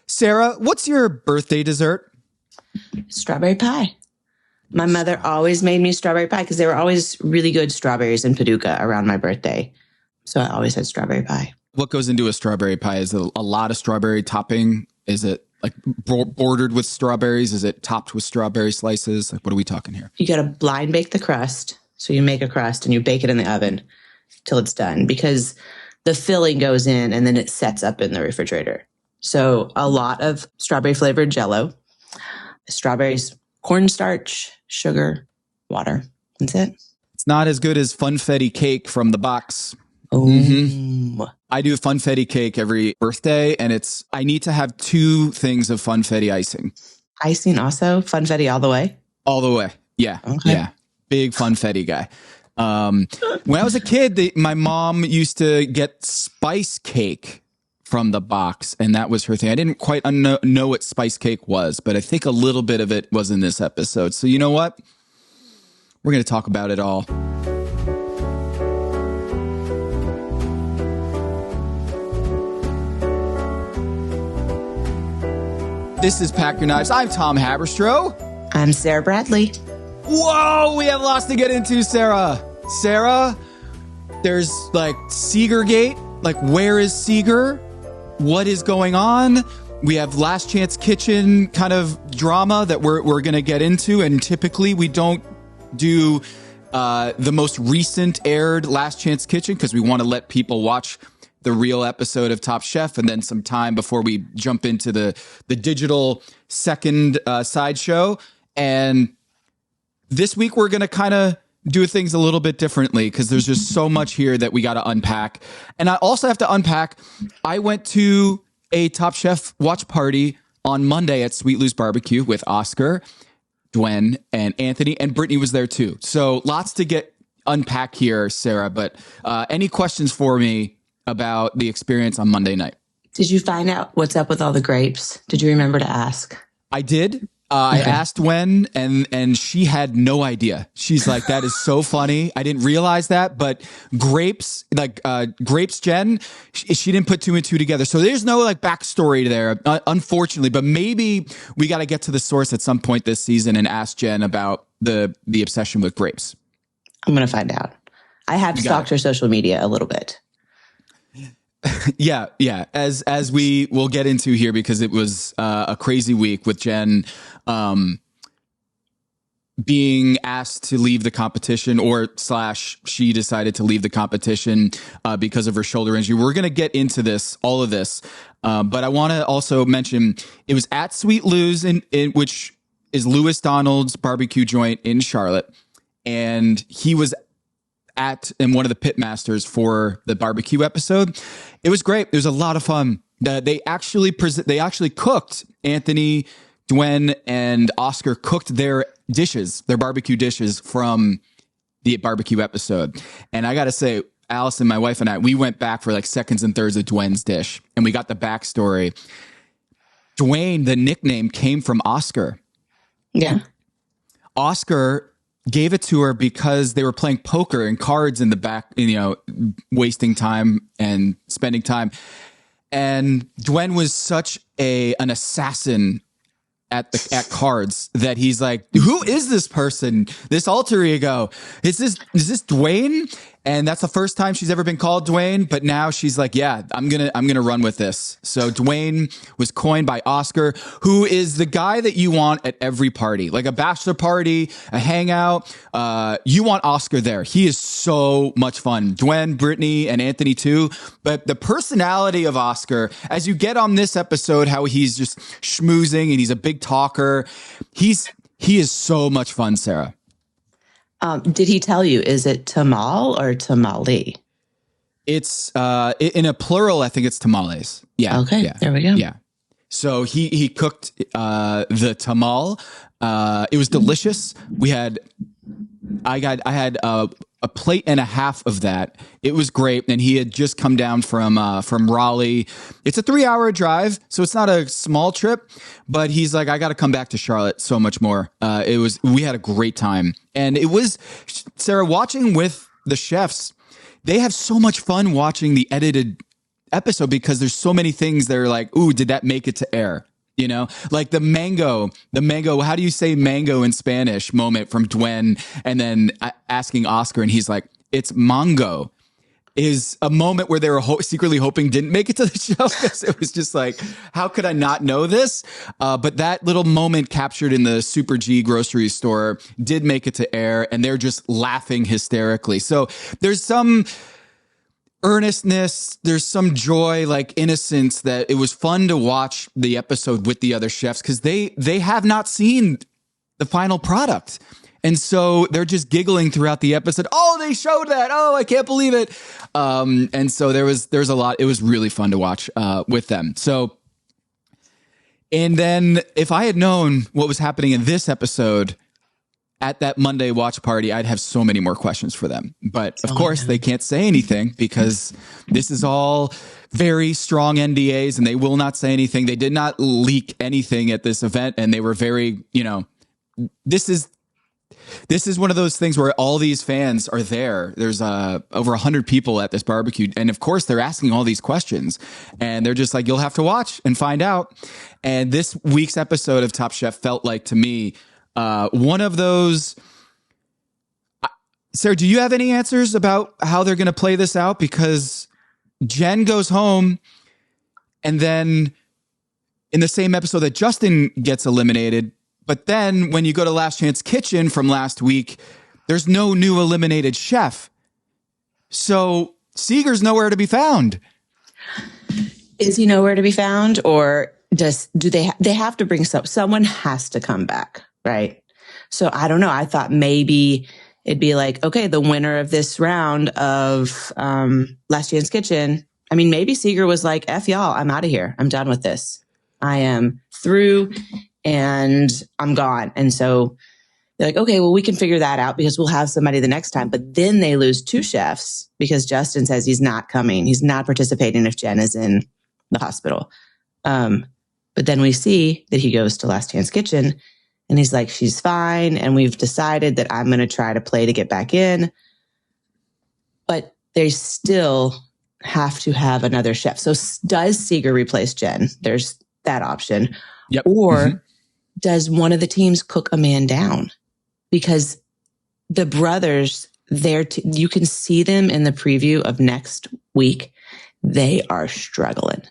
Sara, what's your birthday dessert? Strawberry pie. My mother always made me strawberry pie because there were always really good strawberries in Paducah around my birthday. So I always had strawberry pie. What goes into a strawberry pie? Is it a lot of strawberry topping? Is it like bordered with strawberries? Is it topped with strawberry slices? Like, what are we talking here? You got to blind bake the crust. So you make a crust and you bake it in the oven till it's done because the filling goes in and then it sets up in the refrigerator. So a lot of strawberry flavored Jell-O, strawberries, cornstarch, sugar, water. That's it. It's not as good as funfetti cake from the box. Oh. Mm-hmm. I do funfetti cake every birthday, and I need to have 2 things of funfetti icing. Icing also? Funfetti all the way? All the way. Yeah. Okay. Yeah. Big funfetti guy. When I was a kid, my mom used to get spice cake from the box, and that was her thing. I didn't quite know what spice cake was, but I think a little bit of it was in this episode. So you know what? We're going to talk about it all. This is Pack Your Knives. I'm Tom Haberstroh. I'm Sara Bradley. Whoa, we have lots to get into, Sara. Sara, there's like Seeger-gate. Like, where is Seeger? What is going on? We have Last Chance Kitchen kind of drama that we're going to get into. And typically we don't do the most recent aired Last Chance Kitchen because we want to let people watch the real episode of Top Chef and then some time before we jump into the digital second sideshow. And this week we're going to kind of do things a little bit differently because there's just so much here that we got to unpack. And I also have to unpack, I went to a Top Chef watch party on Monday at Sweet Lou's Barbecue with Oscar, Dwayne, and Anthony, and Brittany was there too. So lots to unpack here, Sara, but any questions for me about the experience on Monday night? Did you find out what's up with all the grapes? Did you remember to ask? I did. I asked when, and she had no idea. She's like, that is so funny. I didn't realize that, but grapes Jen, she didn't put 2 and 2 together. So there's no like backstory there, unfortunately, but maybe we got to get to the source at some point this season and ask Jen about the obsession with grapes. I'm going to find out. I have stalked her social media a little bit. Yeah. As we will get into here, because it was a crazy week with Jen being asked to leave the competition / she decided to leave the competition because of her shoulder injury. We're going to get into all of this. But I want to also mention it was at Sweet Lou's, which is Louis Donald's barbecue joint in Charlotte. And he was in one of the pit masters for the barbecue episode. It was great. It was a lot of fun. They actually cooked. Anthony, Dwayne, and Oscar cooked their barbecue dishes from the barbecue episode. And I got to say, Allison, my wife, and I, we went back for like seconds and thirds of Dwayne's dish, and we got the backstory. Dwayne, the nickname came from Oscar. Yeah. Oscar gave it to her because they were playing poker and cards in the back, wasting time and spending time. And Dwayne was such an assassin at cards that he's like, who is this person? This alter ego? Is this Dwayne? And that's the first time she's ever been called Dwayne. But now she's like, yeah, I'm gonna run with this. So Dwayne was coined by Oscar, who is the guy that you want at every party, like a bachelor party, a hangout. You want Oscar there. He is so much fun. Dwayne, Brittany, and Anthony too. But the personality of Oscar, as you get on this episode, how he's just schmoozing and he's a big talker. He is so much fun, Sara. Did he tell you, is it tamal or tamale? It's in a plural, I think it's tamales. Yeah. Okay. Yeah. There we go. Yeah. So he cooked the tamal. It was delicious. I had a plate and a half of that. It was great. And he had just come down from Raleigh. It's a 3-hour drive, so it's not a small trip, but he's like, I got to come back to Charlotte so much more. We had a great time. And it was, Sara, watching with the chefs, they have so much fun watching the edited episode because there's so many things that are like, ooh, did that make it to air? You know, like the mango, how do you say mango in Spanish moment from Dwayne, and then asking Oscar, and he's like, it's mango, is a moment where they were secretly hoping didn't make it to the show, because it was just like, how could I not know this? But that little moment captured in the Super G grocery store did make it to air, and they're just laughing hysterically. So there's some earnestness, there's some joy, like innocence, that it was fun to watch the episode with the other chefs because they have not seen the final product. And so they're just giggling throughout the episode. Oh, they showed that. Oh, I can't believe it. And so there's a lot. It was really fun to watch with them. So, and then if I had known what was happening in this episode at that Monday watch party, I'd have so many more questions for them. But of course, they can't say anything because this is all very strong NDAs and they will not say anything. They did not leak anything at this event. And they were very, this is one of those things where all these fans are there. There's over 100 people at this barbecue. And of course, they're asking all these questions. And they're just like, you'll have to watch and find out. And this week's episode of Top Chef felt like, to me, one of those. Sarah, do you have any answers about how they're going to play this out? Because Jen goes home, and then in the same episode that Justin gets eliminated. But then when you go to Last Chance Kitchen from last week, there's no new eliminated chef. So Seeger's nowhere to be found. Is he nowhere to be found, or do they have to bring someone has to come back, right? So I don't know. I thought maybe it'd be like, okay, the winner of this round of Last Chance Kitchen. I mean, maybe Seeger was like, F y'all, I'm out of here. I'm done with this. I am through. And I'm gone. And so they're like, okay, well, we can figure that out because we'll have somebody the next time. But then they lose two chefs because Justin says he's not coming. He's not participating if Jen is in the hospital. But then we see that he goes to Last Chance Kitchen and he's like, she's fine. And we've decided that I'm going to try to play to get back in. But they still have to have another chef. So does Seeger replace Jen? There's that option. Yep. Or does one of the teams cook a man down? Because the brothers, you can see them in the preview of next week. They are struggling.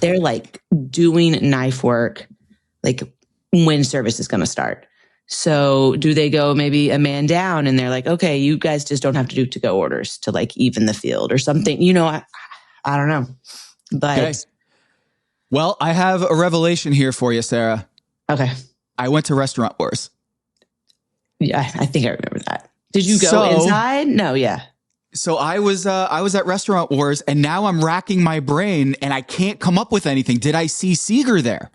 They're like doing knife work, like when service is going to start. So do they go maybe a man down and they're like, okay, you guys just don't have to do to-go orders to like even the field or something. I don't know. But okay. Well, I have a revelation here for you, Sarah. Okay. I went to Restaurant Wars. Yeah, I think I remember that. Did you go inside? No, yeah. So I was at Restaurant Wars, and now I'm racking my brain, and I can't come up with anything. Did I see Seeger there?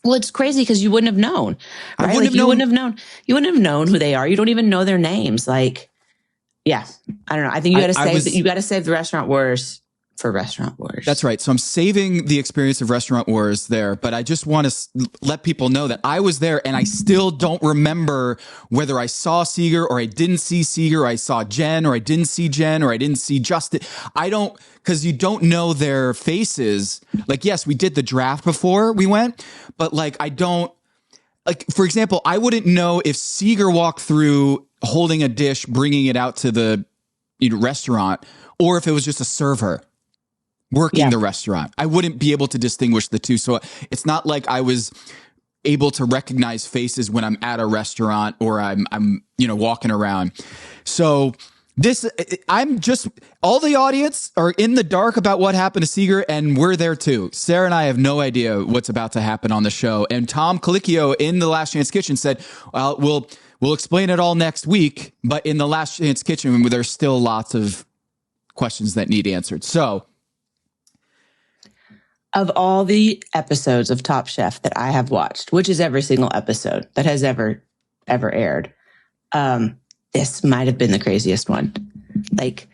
Well, it's crazy because you wouldn't have known. Right? You wouldn't have known who they are. You don't even know their names. Like, yeah, I don't know. I think you got to save the Restaurant Wars for Restaurant Wars. That's right. So I'm saving the experience of Restaurant Wars there, but I just want to let people know that I was there and I still don't remember whether I saw Seeger or I didn't see Seeger, or I saw Jen or I didn't see Jen, or I didn't see Justin. Because you don't know their faces. Like, yes, we did the draft before we went, but like, for example, I wouldn't know if Seeger walked through holding a dish, bringing it out to the restaurant, or if it was just a server working the restaurant. I wouldn't be able to distinguish the two. So it's not like I was able to recognize faces when I'm at a restaurant or I'm walking around. So all the audience are in the dark about what happened to Seeger, and we're there too. Sarah and I have no idea what's about to happen on the show. And Tom Colicchio in the Last Chance Kitchen said, well, we'll explain it all next week. But in the Last Chance Kitchen, there's still lots of questions that need answered. So, of all the episodes of Top Chef that I have watched, which is every single episode that has ever aired, this might have been the craziest one. Like,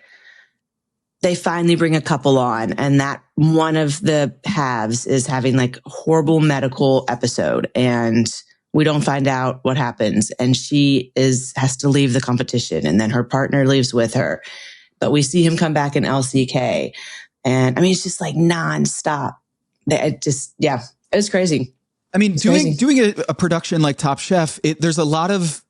they finally bring a couple on, and that one of the halves is having like a horrible medical episode, and we don't find out what happens, and she has to leave the competition, and then her partner leaves with her, but we see him come back in LCK. And I mean, it's just like nonstop. It was crazy. I mean, doing a production like Top Chef, there's a lot of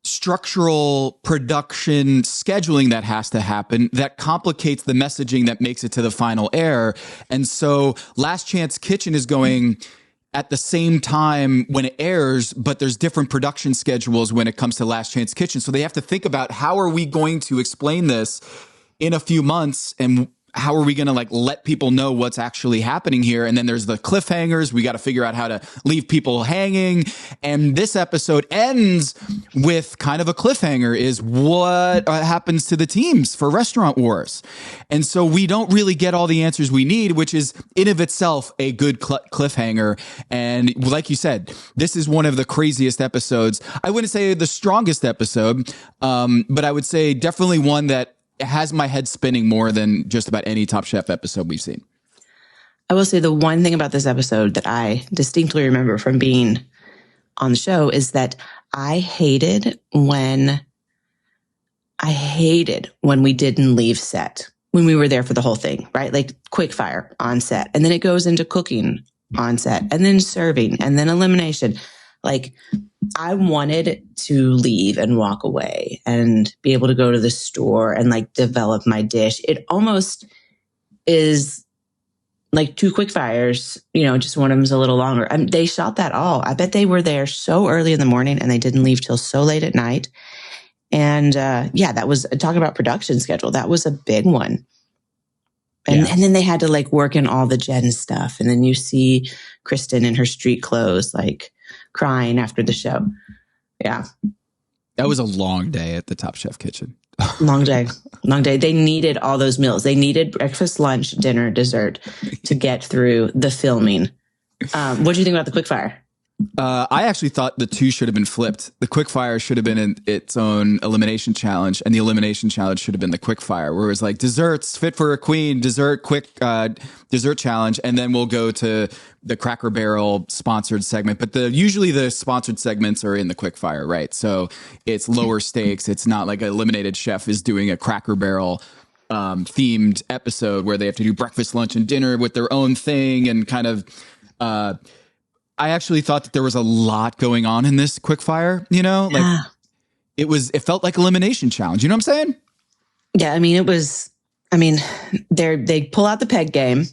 structural production scheduling that has to happen that complicates the messaging that makes it to the final air. And so Last Chance Kitchen is going at the same time when it airs, but there's different production schedules when it comes to Last Chance Kitchen. So they have to think about, how are we going to explain this in a few months, and how are we going to like let people know what's actually happening here? And then there's the cliffhangers. We got to figure out how to leave people hanging. And this episode ends with kind of a cliffhanger, is what happens to the teams for Restaurant Wars. And so we don't really get all the answers we need, which is in of itself a good cliffhanger. And like you said, this is one of the craziest episodes. I wouldn't say the strongest episode, but I would say definitely one that has my head spinning more than just about any Top Chef episode we've seen. I will say the one thing about this episode that I distinctly remember from being on the show is that I hated when we didn't leave set, when we were there for the whole thing, right? Like quick fire on set. And then it goes into cooking on set, and then serving, and then elimination. Like, I wanted to leave and walk away and be able to go to the store and like develop my dish. It almost is like 2 quick fires, just one of them's a little longer. They shot that all. I bet they were there so early in the morning and they didn't leave till so late at night. And that was, talking about production schedule, that was a big one. And then they had to like work in all the Jen stuff. And then you see Kristen in her street clothes, like crying after the show. Yeah. That was a long day at the Top Chef kitchen. Long day. They needed all those meals. They needed breakfast, lunch, dinner, dessert to get through the filming. What do you think about the quickfire? I actually thought the two should have been flipped. The quickfire should have been in its own elimination challenge, and the elimination challenge should have been the quickfire, where it was like desserts fit for a queen, dessert challenge, and then we'll go to the Cracker Barrel sponsored segment. But usually the sponsored segments are in the quickfire, right? So it's lower stakes. It's not like an eliminated chef is doing a Cracker Barrel themed episode where they have to do breakfast, lunch, and dinner with their own thing, and kind of. I actually thought that there was a lot going on in this quickfire, it felt like elimination challenge. You know what I'm saying? Yeah. They pull out the peg game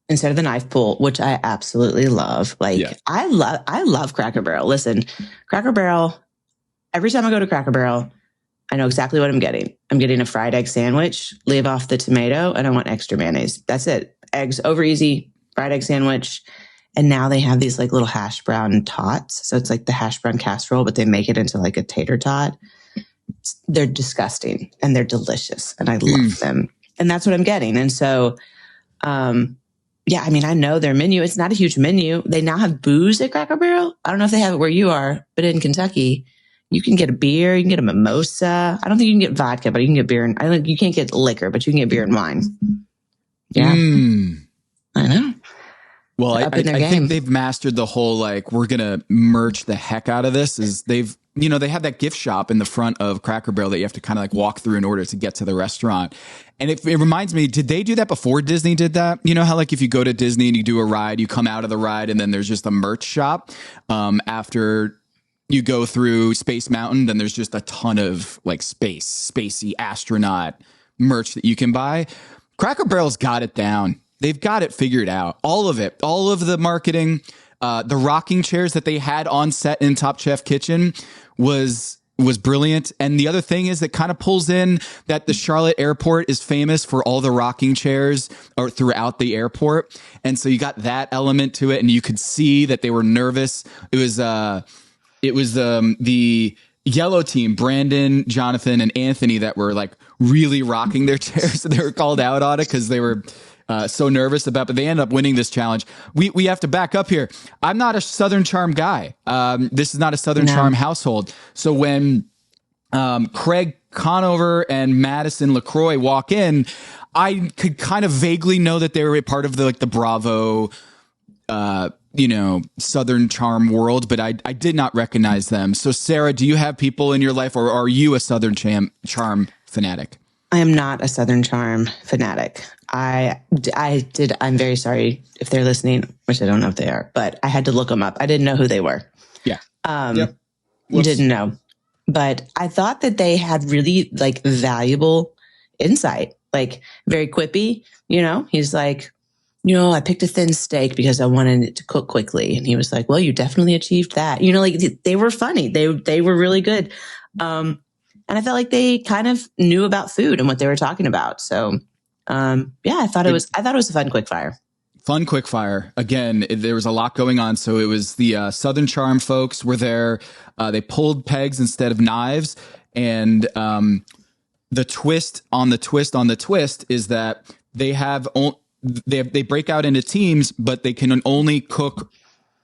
instead of the knife pull, which I absolutely love. I love Cracker Barrel. Listen, Cracker Barrel, every time I go to Cracker Barrel, I know exactly what I'm getting. I'm getting a fried egg sandwich, leave off the tomato, and I want extra mayonnaise. That's it. Eggs over easy, fried egg sandwich. And now they have these like little hash brown tots. So it's like the hash brown casserole, but they make it into like a tater tot. They're disgusting and they're delicious. And I love them. And that's what I'm getting. And so, I know their menu. It's not a huge menu. They now have booze at Cracker Barrel. I don't know if they have it where you are, but in Kentucky, you can get a beer, you can get a mimosa. I don't think you can get vodka, but you can get beer. I think you can't get liquor, but you can get beer and wine. Yeah. I know. Well, I think they've mastered the whole, like, we're going to merch the heck out of this. They have that gift shop in the front of Cracker Barrel that you have to kind of like walk through in order to get to the restaurant. And it reminds me, did they do that before Disney did that? You know how like if you go to Disney and you do a ride, you come out of the ride and then there's just a merch shop after you go through Space Mountain, then there's just a ton of like spacey astronaut merch that you can buy. Cracker Barrel's got it down. They've got it figured out. All of it. All of the marketing, the rocking chairs that they had on set in Top Chef Kitchen was brilliant. And the other thing is that kind of pulls in that the Charlotte airport is famous for all the rocking chairs or throughout the airport. And so you got that element to it, and you could see that they were nervous. It was the yellow team, Brandon, Jonathan, and Anthony, that were like really rocking their chairs. They were called out on it because they were so nervous about, but they end up winning this challenge. We have to back up here. I'm not a Southern Charm guy. This is not a Southern Charm household. So when Craig Conover and Madison LaCroix walk in, I could kind of vaguely know that they were a part of the Bravo, Southern Charm world, but I did not recognize them. So Sarah, do you have people in your life, or are you a Southern Charm fanatic? I am not a Southern Charm fanatic. I'm very sorry if they're listening, which I don't know if they are, but I had to look them up. I didn't know who they were. Yeah. Yep. Didn't know. But I thought that they had really like valuable insight, like very quippy. He's like, I picked a thin steak because I wanted it to cook quickly. And he was like, well, you definitely achieved that. Like they were funny. They were really good. And I felt like they kind of knew about food and what they were talking about. So, I thought it was a fun quickfire. Fun quickfire. Again, there was a lot going on. So it was the Southern Charm folks were there. They pulled pegs instead of knives. And the twist on the twist on the twist is that they break out into teams, but they can only cook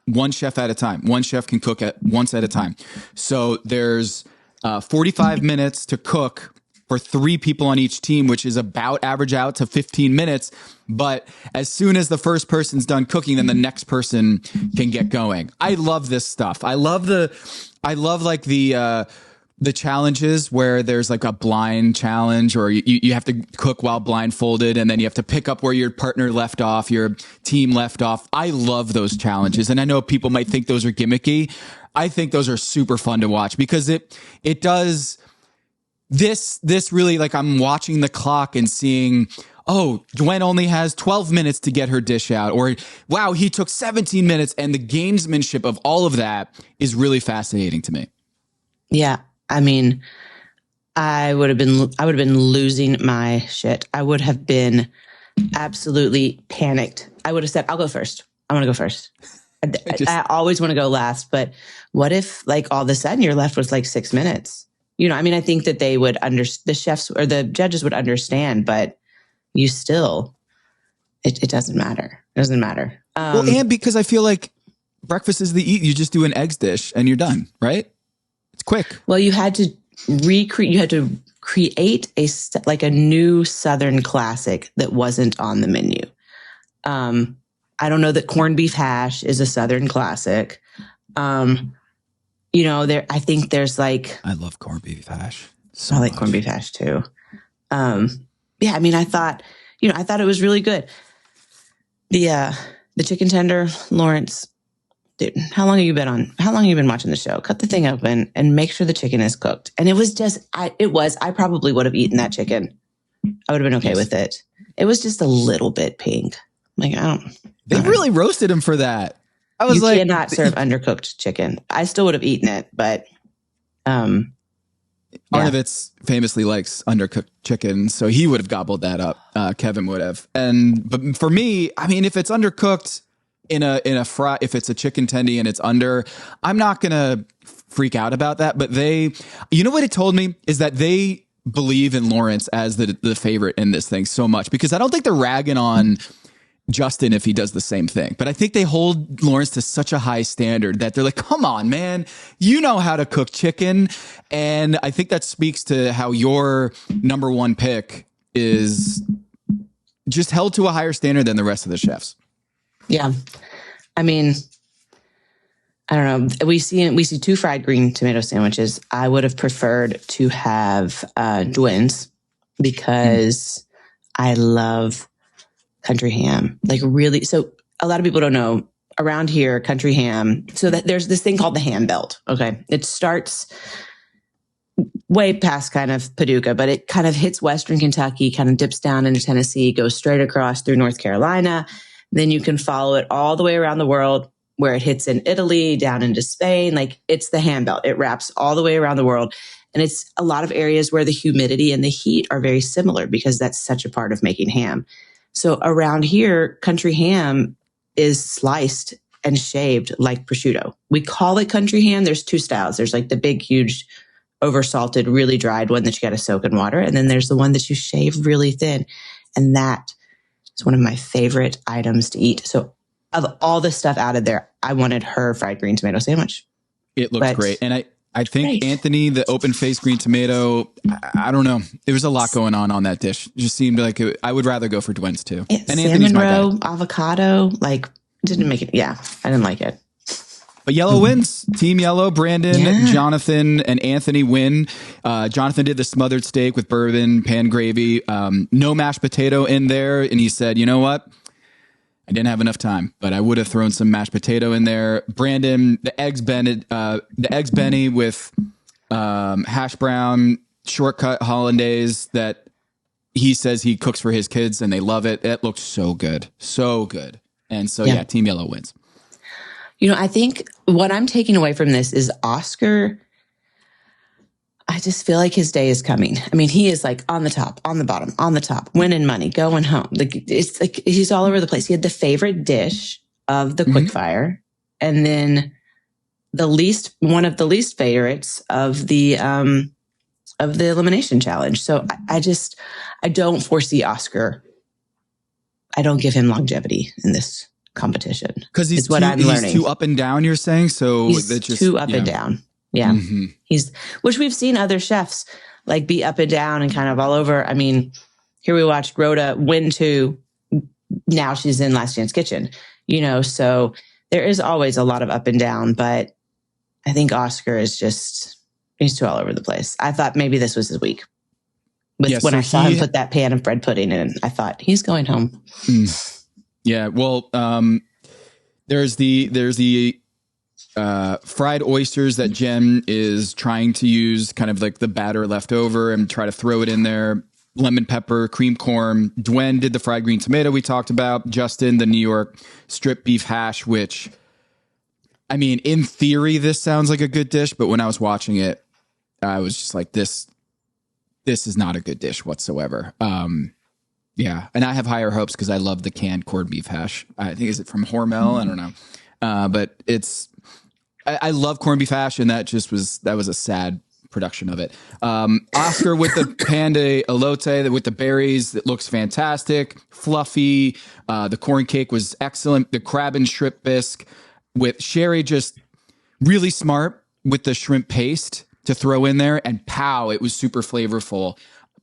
one chef at a time. One chef can cook once at a time. So there's 45 minutes to cook for 3 people on each team, which is about average out to 15 minutes. But as soon as the first person's done cooking, then the next person can get going. I love this stuff. I love the challenges where there's like a blind challenge, or you have to cook while blindfolded, and then you have to pick up where your partner left off, your team left off. I love those challenges. And I know people might think those are gimmicky. I think those are super fun to watch because it does this really, like, I'm watching the clock and seeing, oh, Gwen only has 12 minutes to get her dish out, or wow, he took 17 minutes. And the gamesmanship of all of that is really fascinating to me. Yeah. I mean, I would have been losing my shit. I would have been absolutely panicked. I would have said, I'll go first. I want to go first. I always want to go last, but what if like all of a sudden you're left with like 6 minutes? I think that they would the chefs or the judges would understand, but you still, it doesn't matter. It doesn't matter. And because I feel like breakfast is you just do an eggs dish and you're done, right? It's quick. Well, you had to create a new Southern classic that wasn't on the menu. I don't know that corned beef hash is a Southern classic. I think there's like, I love corned beef hash. I like corned beef hash too. I thought it was really good. The chicken tender, Lawrence, dude, how long have you been watching the show? Cut the thing open and make sure the chicken is cooked. And it was I probably would have eaten that chicken. I would have been okay with it. It was just a little bit pink. Like, they really roasted him for that. I was you cannot serve undercooked chicken. I still would have eaten it, but Arnovitz famously likes undercooked chicken, so he would have gobbled that up. Kevin would have. But for me, I mean, if it's undercooked in a fry, if it's a chicken tendy and it's under, I'm not gonna freak out about that. But what it told me is that they believe in Lawrence as the favorite in this thing so much, because I don't think they're ragging on Justin if he does the same thing. But I think they hold Lawrence to such a high standard that they're like, come on, man, you know how to cook chicken. And I think that speaks to how your number one pick is just held to a higher standard than the rest of the chefs. Yeah. I mean, I don't know. We see 2 fried green tomato sandwiches. I would have preferred to have Dwyn's because I love country ham. Like really. So a lot of people don't know around here, country ham. So that there's this thing called the ham belt. Okay. It starts way past kind of Paducah, but it kind of hits Western Kentucky, kind of dips down into Tennessee, goes straight across through North Carolina. Then you can follow it all the way around the world where it hits in Italy, down into Spain. Like it's the ham belt. It wraps all the way around the world. And it's a lot of areas where the humidity and the heat are very similar because that's such a part of making ham. So around here, country ham is sliced and shaved like prosciutto. We call it country ham. There's 2 styles. There's like the big, huge, over-salted, really dried one that you got to soak in water. And then there's the one that you shave really thin. And that is one of my favorite items to eat. So of all the stuff out of there, I wanted her fried green tomato sandwich. It looks great. And I think Anthony, the open-faced green tomato, I don't know. There was a lot going on that dish. It just seemed like I would rather go for Dwyn's too. And salmon roe, avocado, like didn't make it. Yeah, I didn't like it. But Yellow wins. Team Yellow, Brandon, Jonathan, and Anthony win. Jonathan did the smothered steak with bourbon, pan gravy, no mashed potato in there. And he said, you know what? I didn't have enough time, but I would have thrown some mashed potato in there. Brandon, the eggs Benny with hash brown, shortcut hollandaise that he says he cooks for his kids and they love it. It looks so good. So good. And so, yeah, Team Yellow wins. You know, I think what I'm taking away from this is Oscar. I just feel like his day is coming. I mean, he is like on the top, on the bottom, on the top, winning money, going home. It's like he's all over the place. He had the favorite dish of the quickfire, and then one of the least favorites of the elimination challenge. So I don't foresee Oscar. I don't give him longevity in this competition because he's too up and down. You're saying so he's too up and down. Yeah. Which we've seen other chefs like be up and down and kind of all over. I mean, here we watched Rhoda win 2. Now she's in Last Chance Kitchen, you know, so there is always a lot of up and down, but I think Oscar is he's too all over the place. I thought maybe this was his week. When I saw him put that pan of bread pudding in, I thought he's going home. Yeah. Well, there's the fried oysters that Jen is trying to use kind of like the batter left over and try to throw it in there. Lemon pepper, cream corn. Dwayne did the fried green tomato we talked about. Justin, the New York strip beef hash, which, I mean, in theory, this sounds like a good dish, but when I was watching it, I was just like, this is not a good dish whatsoever. Yeah. And I have higher hopes because I love the canned corned beef hash. I think, is it from Hormel? I don't know. But I love corned beef hash, and that was a sad production of it. Oscar with the pan de elote with the berries. It looks fantastic. Fluffy. The corn cake was excellent. The crab and shrimp bisque with Sherry, just really smart with the shrimp paste to throw in there, and pow, it was super flavorful.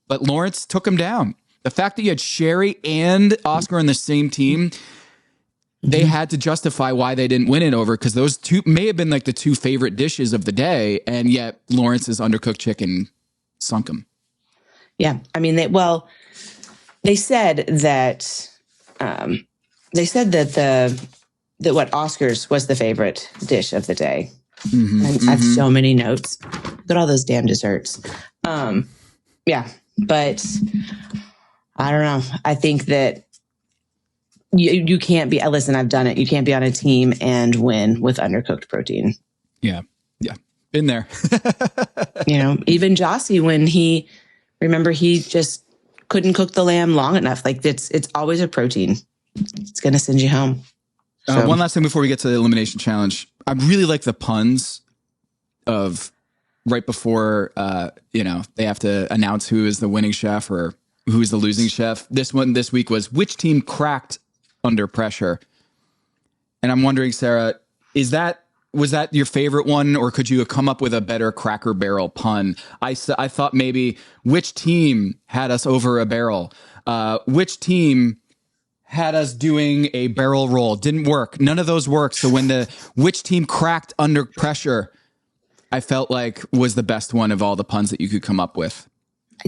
But Lawrence took him down. The fact that you had Sherry and Oscar on the same team, they had to justify why they didn't win it over, because those two may have been like the 2 favorite dishes of the day, and yet Lawrence's undercooked chicken sunk them. Yeah, I mean, they said that that what Oscar's was the favorite dish of the day. I have so many notes. Look at all those damn desserts. Yeah, but I don't know. I think that you can't be. Listen, I've done it. You can't be on a team and win with undercooked protein. Yeah, been there. You know, even Jossie, when he just couldn't cook the lamb long enough. Like it's always a protein. It's going to send you home. So. One last thing before we get to the elimination challenge. I really like the puns of right before, they have to announce who is the winning chef or who is the losing chef. This week was, which team cracked under pressure? And I'm wondering, Sara, was that your favorite one, or could you have come up with a better Cracker Barrel pun? I thought maybe, which team had us over a barrel? Which team had us doing a barrel roll? Didn't work. None of those worked. So when which team cracked under pressure, I felt like was the best one of all the puns that you could come up with.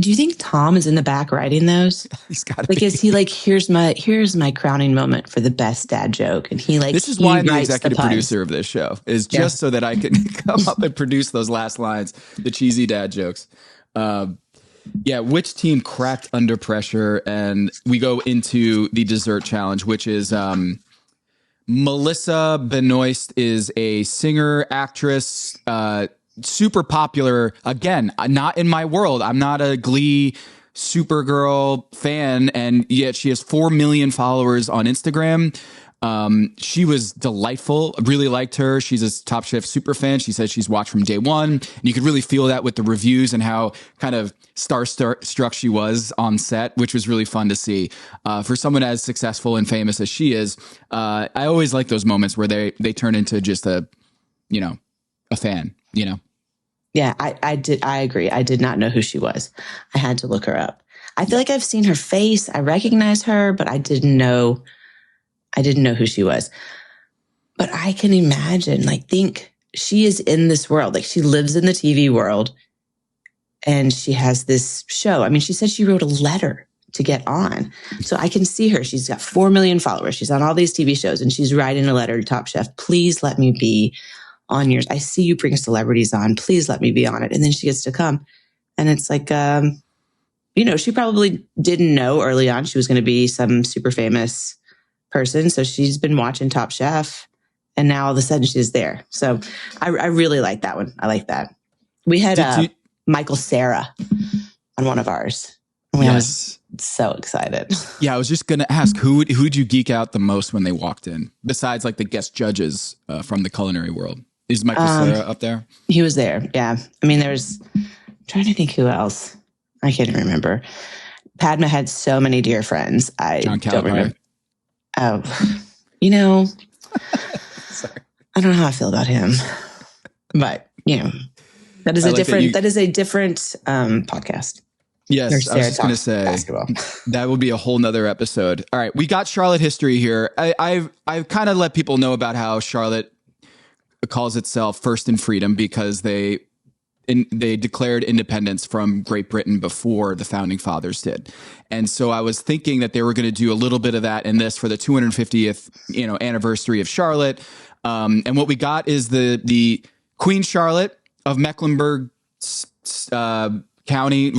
Do you think Tom is in the back writing those? He's got to be. Is he like, here's my crowning moment for the best dad joke? And he like, this is why I'm the executive producer of this show, is just so that I can come up and produce those last lines, the cheesy dad jokes. Which team cracked under pressure? And we go into the dessert challenge, which is Melissa Benoist is a singer, actress, super popular. Again, not in my world. I'm not a Glee Supergirl fan, and yet she has 4 million followers on Instagram. She was delightful. I really liked her. She's a Top Chef super fan. She says she's watched from day one, and you could really feel that with the reviews and how kind of starstruck she was on set, which was really fun to see. For someone as successful and famous as she is, I always like those moments where they turn into just a fan, Yeah, I did. I agree. I did not know who she was. I had to look her up. I feel like I've seen her face. I recognize her, but I didn't know who she was. But I can imagine, like, think she is in this world. Like, she lives in the TV world and she has this show. I mean, she said she wrote a letter to get on. So I can see her. She's got 4 million followers. She's on all these TV shows and she's writing a letter to Top Chef. Please let me be on yours. I see you bring celebrities on. Please let me be on it. And then she gets to come. And it's like, she probably didn't know early on she was going to be some super famous person. So she's been watching Top Chef and now all of a sudden she's there. So I really like that one. I like that. We had Michael Sara on one of ours. And I was so excited. Yeah, I was just going to ask, who'd you geek out the most when they walked in? Besides like the guest judges from the culinary world. Is Michael Sara up there? He was there, yeah. I mean, I'm trying to think who else. I can't remember. Padma had so many dear friends. I don't remember. Oh, Sorry. I don't know how I feel about him, but that is a different podcast. Yes, I was just going to say basketball. That would be a whole nother episode. All right, we got Charlotte history here. I've kind of let people know about how Charlotte calls itself First in Freedom because they declared independence from Great Britain before the founding fathers did. And so I was thinking that they were going to do a little bit of that in this for the 250th, anniversary of Charlotte. And what we got is the Queen Charlotte of Mecklenburg County,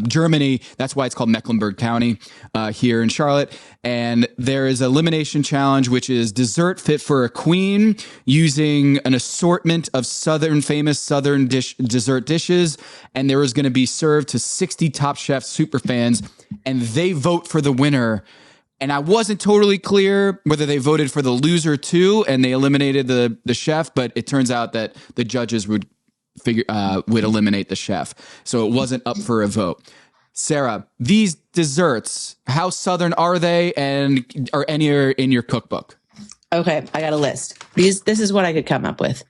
Germany. That's why it's called Mecklenburg County here in Charlotte. And there is an elimination challenge, which is dessert fit for a queen using an assortment of famous Southern dessert dishes. And there is going to be served to 60 Top Chef superfans, and they vote for the winner. And I wasn't totally clear whether they voted for the loser too, and they eliminated the chef, but it turns out that the judges would eliminate the chef. So it wasn't up for a vote. Sara, these desserts, how Southern are they, and are any in your cookbook? Okay, I got a list. This is what I could come up with.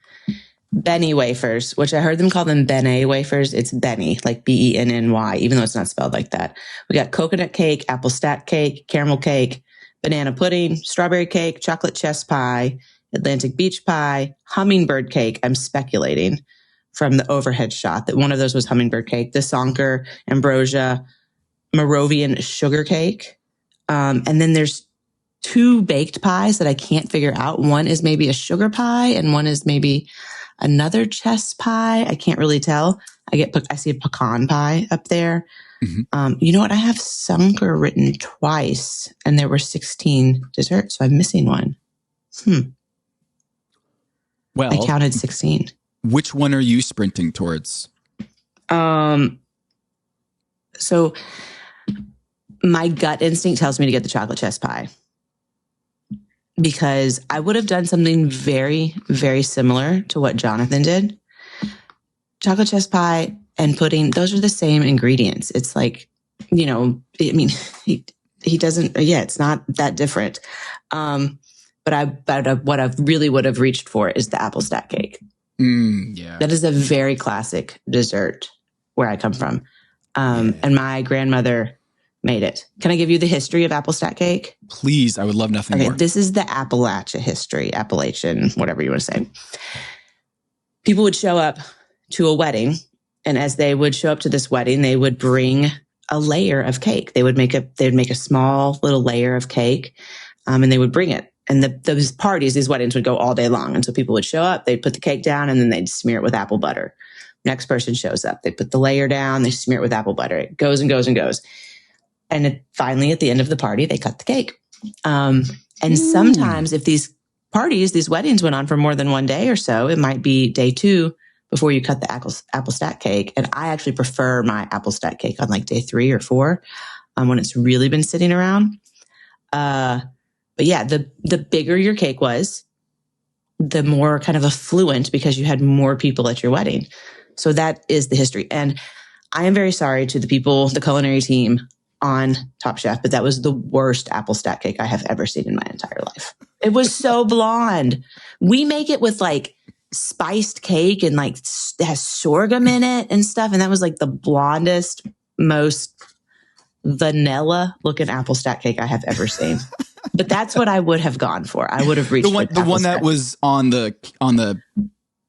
Benny wafers, which I heard them call them Benet wafers. It's Benny, like Benny, even though it's not spelled like that. We got coconut cake, apple stack cake, caramel cake, banana pudding, strawberry cake, chocolate chess pie, Atlantic beach pie, hummingbird cake. I'm speculating from the overhead shot that one of those was hummingbird cake, the Sonker, ambrosia, Moravian sugar cake. And then there's 2 baked pies that I can't figure out. One is maybe a sugar pie and one is maybe another chess pie. I can't really tell. I see a pecan pie up there. Mm-hmm. You know what? I have Sonker written twice and there were 16 desserts. So I'm missing one. Well, I counted 16. Which one are you sprinting towards? So my gut instinct tells me to get the chocolate chess pie because I would have done something very, very similar to what Jonathan did. Chocolate chess pie and pudding, those are the same ingredients. It's like, he doesn't, it's not that different. But what I really would have reached for is the apple stack cake. Yeah. That is a very classic dessert where I come from. And my grandmother made it. Can I give you the history of apple stack cake? Please. I would love nothing more. This is the Appalachian, whatever you want to say. People would show up to a wedding. And as they would show up to this wedding, they would bring a layer of cake. They would make a small little layer of cake, and they would bring it. And these weddings would go all day long. And so people would show up, they'd put the cake down, and then they'd smear it with apple butter. Next person shows up, they put the layer down, they smear it with apple butter. It goes and goes and goes. And finally, at the end of the party, they cut the cake. And sometimes if these weddings went on for more than one day or so, it might be day 2 before you cut the apple stack cake. And I actually prefer my apple stack cake on like day 3 or 4 when it's really been sitting around. But yeah, the bigger your cake was, the more kind of affluent because you had more people at your wedding. So that is the history. And I am very sorry to the culinary team on Top Chef, but that was the worst apple stack cake I have ever seen in my entire life. It was so blonde. We make it with like spiced cake and like it has sorghum in it and stuff. And that was like the blondest, most vanilla looking apple stack cake I have ever seen. but that's what I would have gone for. I would have reached the one that was on the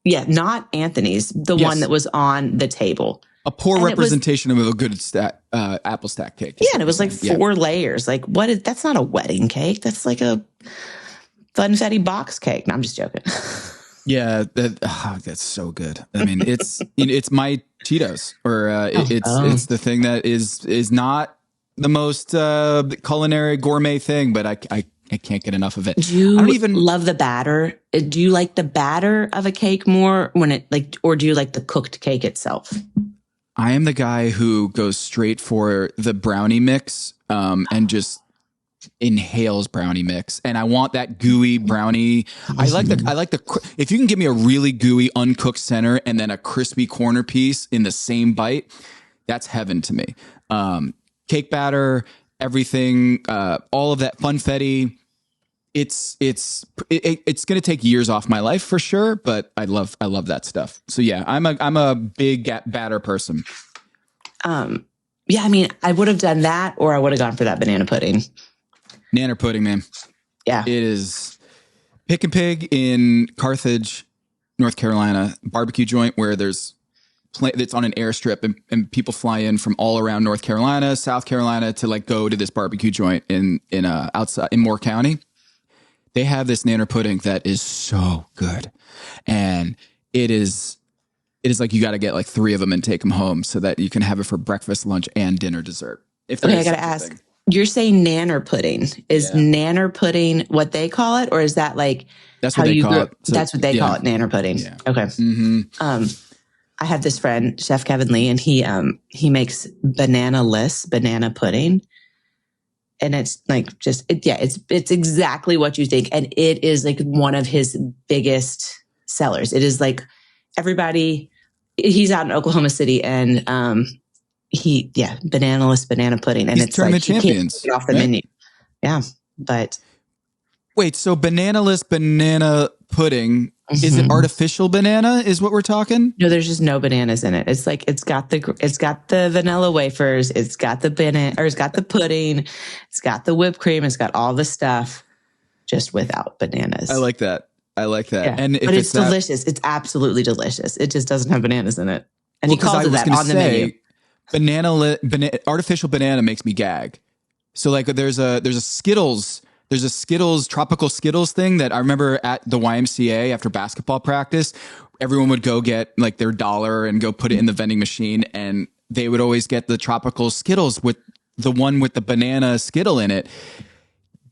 yeah, not Anthony's, the one that was on the table. A poor representation of a good apple stack cake. Yeah, and it was like 4 layers. Like, that's not a wedding cake. That's like a funfetti box cake. No, I'm just joking. Yeah, that's so good. I mean, it's my Cheetos, or it's the thing that is not the most culinary gourmet thing, but I can't get enough of it. Do you love the batter? Do you like the batter of a cake more or do you like the cooked cake itself? I am the guy who goes straight for the brownie mix and just inhales brownie mix, and I want that gooey brownie. I like the if you can give me a really gooey uncooked center and then a crispy corner piece in the same bite, that's heaven to me. Cake batter, everything, all of that funfetti. It's going to take years off my life for sure, but I love that stuff. So yeah, I'm a big batter person. Yeah, I mean, I would have done that, or I would have gone for that banana pudding. Nanner pudding, man. Yeah. It is Pick and Pig in Carthage, North Carolina, barbecue joint where it's on an airstrip and people fly in from all around North Carolina, South Carolina to like go to this barbecue joint in outside in Moore County. They have this nanner pudding that is so good. And it is like you got to get like 3 of them and take them home so that you can have it for breakfast, lunch, and dinner dessert. Okay, I got to ask. You're saying nanner pudding. Is nanner pudding what they call it? Or is that like that's what they call it? So, that's what they call it, nanner pudding. Yeah. Okay. Mm-hmm. I have this friend, Chef Kevin Lee, and he makes banana-less banana pudding. And it's like it's exactly what you think. And it is like one of his biggest sellers. It is like he's out in Oklahoma City and banana-less banana pudding. And it's like champions. He can't take it off the menu. Yeah. But wait, so banana-less banana pudding, is it artificial banana is what we're talking? No, there's just no bananas in it. It's like it's got the vanilla wafers, it's got the it's got the pudding, it's got the whipped cream, it's got all the stuff just without bananas. I like that. Yeah. And but it's delicious. It's absolutely delicious. It just doesn't have bananas in it. And he calls it that on the menu. Artificial banana makes me gag. So like there's a Skittles tropical Skittles thing that I remember at the YMCA after basketball practice. Everyone would go get like their $1 and go put it in the vending machine, and they would always get the tropical Skittles with the one with the banana Skittle in it.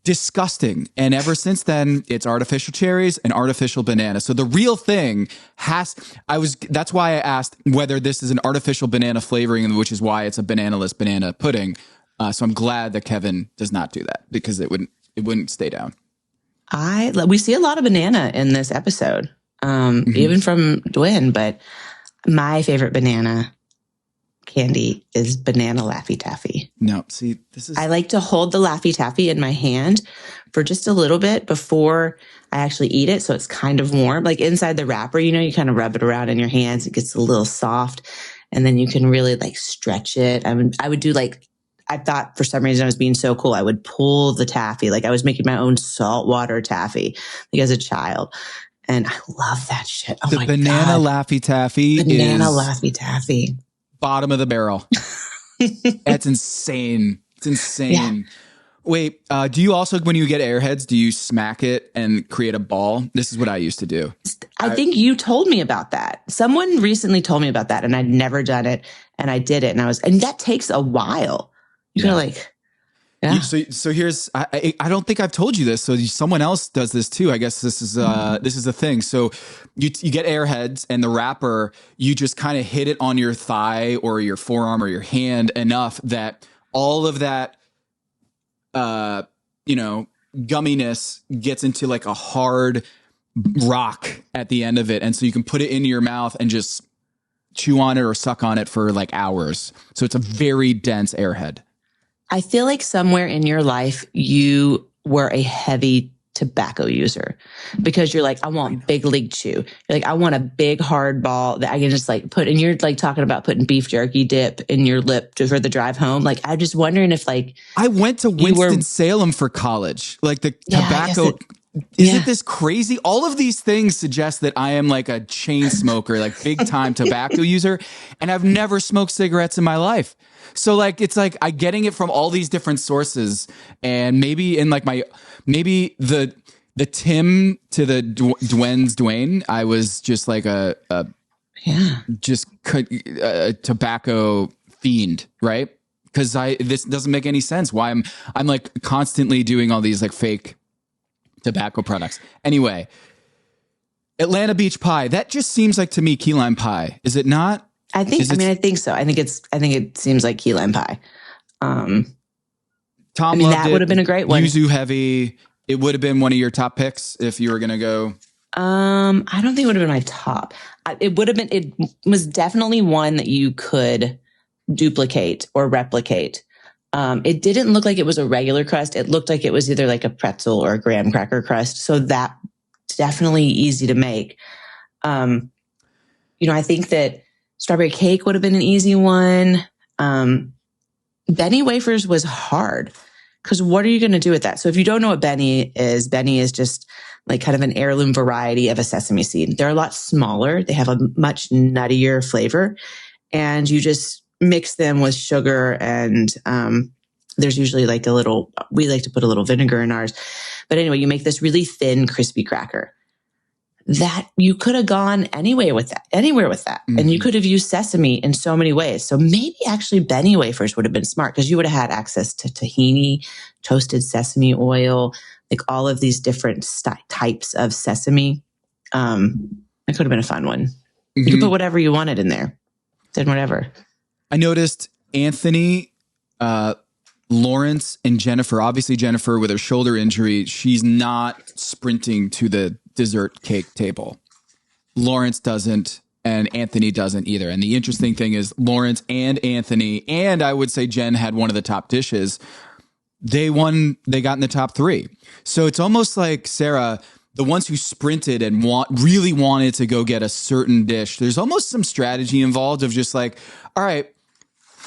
Disgusting. And ever since then, it's artificial cherries and artificial banana. So the real thing that's why I asked whether this is an artificial banana flavoring, which is why it's a banana-less banana pudding. So I'm glad that Kevin does not do that, because it wouldn't stay down. We see a lot of banana in this episode, even from Dwayne, but my favorite banana candy is Banana Laffy Taffy. No, see, I like to hold the Laffy Taffy in my hand for just a little bit before I actually eat it. So it's kind of warm, like inside the wrapper, you kind of rub it around in your hands. It gets a little soft, and then you can really like stretch it. I would do I thought for some reason I was being so cool. I would pull the taffy. Like I was making my own saltwater taffy like as a child. And I love that shit. Oh my God. Banana Laffy Taffy Laffy Taffy. Bottom of the barrel. That's insane. It's insane. Yeah. Wait, do you also, when you get Airheads, do you smack it and create a ball? This is what I used to do. I think you told me about that. Someone recently told me about that, and I'd never done it, and I did it, and that takes a while. You're like, yeah. So here's, I don't think I've told you this. So someone else does this too. I guess this is a thing. So you get Airheads, and the wrapper, you just kind of hit it on your thigh or your forearm or your hand enough that all of that, gumminess gets into like a hard rock at the end of it. And so you can put it into your mouth and just chew on it or suck on it for like hours. So it's a very dense Airhead. I feel like somewhere in your life, you were a heavy tobacco user because you're like, I want big league chew. You're like, I want a big hard ball that I can just like put, and you're like talking about putting beef jerky dip in your lip for the drive home. Like, I'm just wondering if like, I went to Winston-Salem for college. Like the tobacco, isn't this crazy? All of these things suggest that I am like a chain smoker, like big time tobacco user. And I've never smoked cigarettes in my life. So like, it's like I'm getting it from all these different sources, and maybe in like maybe the Tim to the Dwayne, I was just like a tobacco fiend, right? Because this doesn't make any sense. Why I'm like constantly doing all these like fake tobacco products. Anyway, Atlanta Beach Pie. That just seems like to me key lime pie. Is it not? I think so. I think it seems like key lime pie. Tom loved that would have been a great one. Yuzu heavy. It would have been one of your top picks if you were going to go. I don't think it would have been my top. It was definitely one that you could duplicate or replicate. It didn't look like it was a regular crust. It looked like it was either like a pretzel or a graham cracker crust. So that definitely easy to make. I think that strawberry cake would have been an easy one. Benny wafers was hard because what are you going to do with that? So if you don't know what Benny is just like kind of an heirloom variety of a sesame seed. They're a lot smaller. They have a much nuttier flavor, and you just mix them with sugar, and there's usually like we like to put a little vinegar in ours. But anyway, you make this really thin, crispy cracker that you could have gone anywhere with that. Mm-hmm. And you could have used sesame in so many ways. So maybe actually Benny wafers would have been smart because you would have had access to tahini, toasted sesame oil, like all of these different types of sesame. It could have been a fun one. Mm-hmm. You could put whatever you wanted in there. Then whatever. I noticed Anthony, Lawrence, and Jennifer. Obviously, Jennifer with her shoulder injury, she's not sprinting to the dessert cake table. Lawrence doesn't, and Anthony doesn't either. And the interesting thing is Lawrence and Anthony, and I would say Jen had one of the top dishes. They got in the top 3. So it's almost like Sara, the ones who sprinted and really wanted to go get a certain dish, there's almost some strategy involved of just like, all right,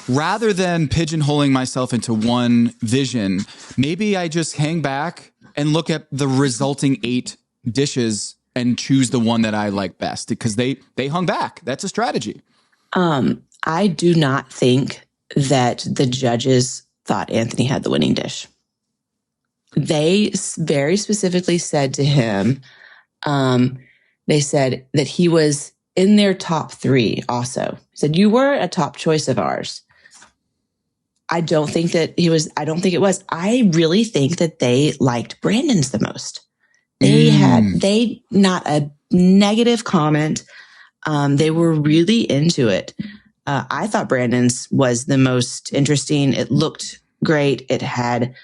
rather than pigeonholing myself into one vision, maybe I just hang back and look at the resulting 8 dishes and choose the one that I like best because they hung back. That's a strategy. I do not think that the judges thought Anthony had the winning dish. They very specifically said to him, they said that he was in their top 3 also. Said, you were a top choice of ours. I don't think it was. I really think that they liked Brandon's the most. They not a negative comment. They were really into it. I thought Brandon's was the most interesting. It looked great. It had,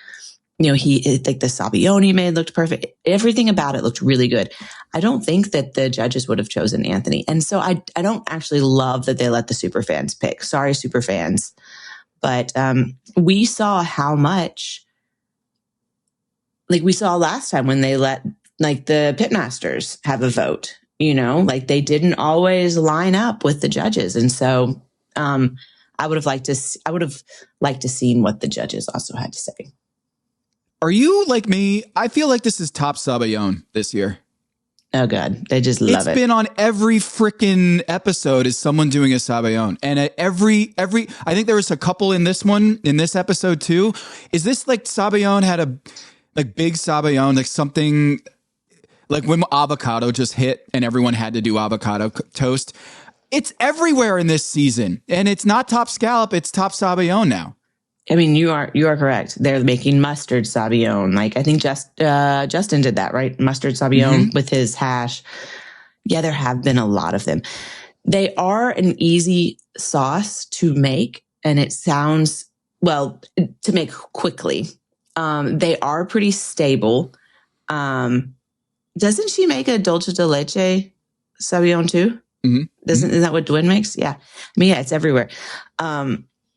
like the Sabayon he made looked perfect. Everything about it looked really good. I don't think that the judges would have chosen Anthony. And so I don't actually love that they let the super fans pick. Sorry, super fans. But we saw how much, like we saw last time when they let like the pitmasters have a vote, like they didn't always line up with the judges. And so I would have liked to seen what the judges also had to say. Are you like me? I feel like this is top Sabayon this year. Oh God, they just love it. It's been on every freaking episode is someone doing a Sabayon, and at every I think there was a couple in this episode too. Is this like Sabayon had a like big Sabayon, like something like when avocado just hit and everyone had to do avocado toast? It's everywhere in this season, and it's not top scallop; it's top Sabayon now. I mean, you are correct. They're making mustard Sabayon. Like I think Justin did that, right? Mustard Sabayon with his hash. Yeah, there have been a lot of them. They are an easy sauce to make, and it sounds to make quickly. They are pretty stable. Doesn't she make a dulce de leche Sabayon too? Mm-hmm. Isn't that what Dwayne makes? Yeah. I mean, yeah, it's everywhere.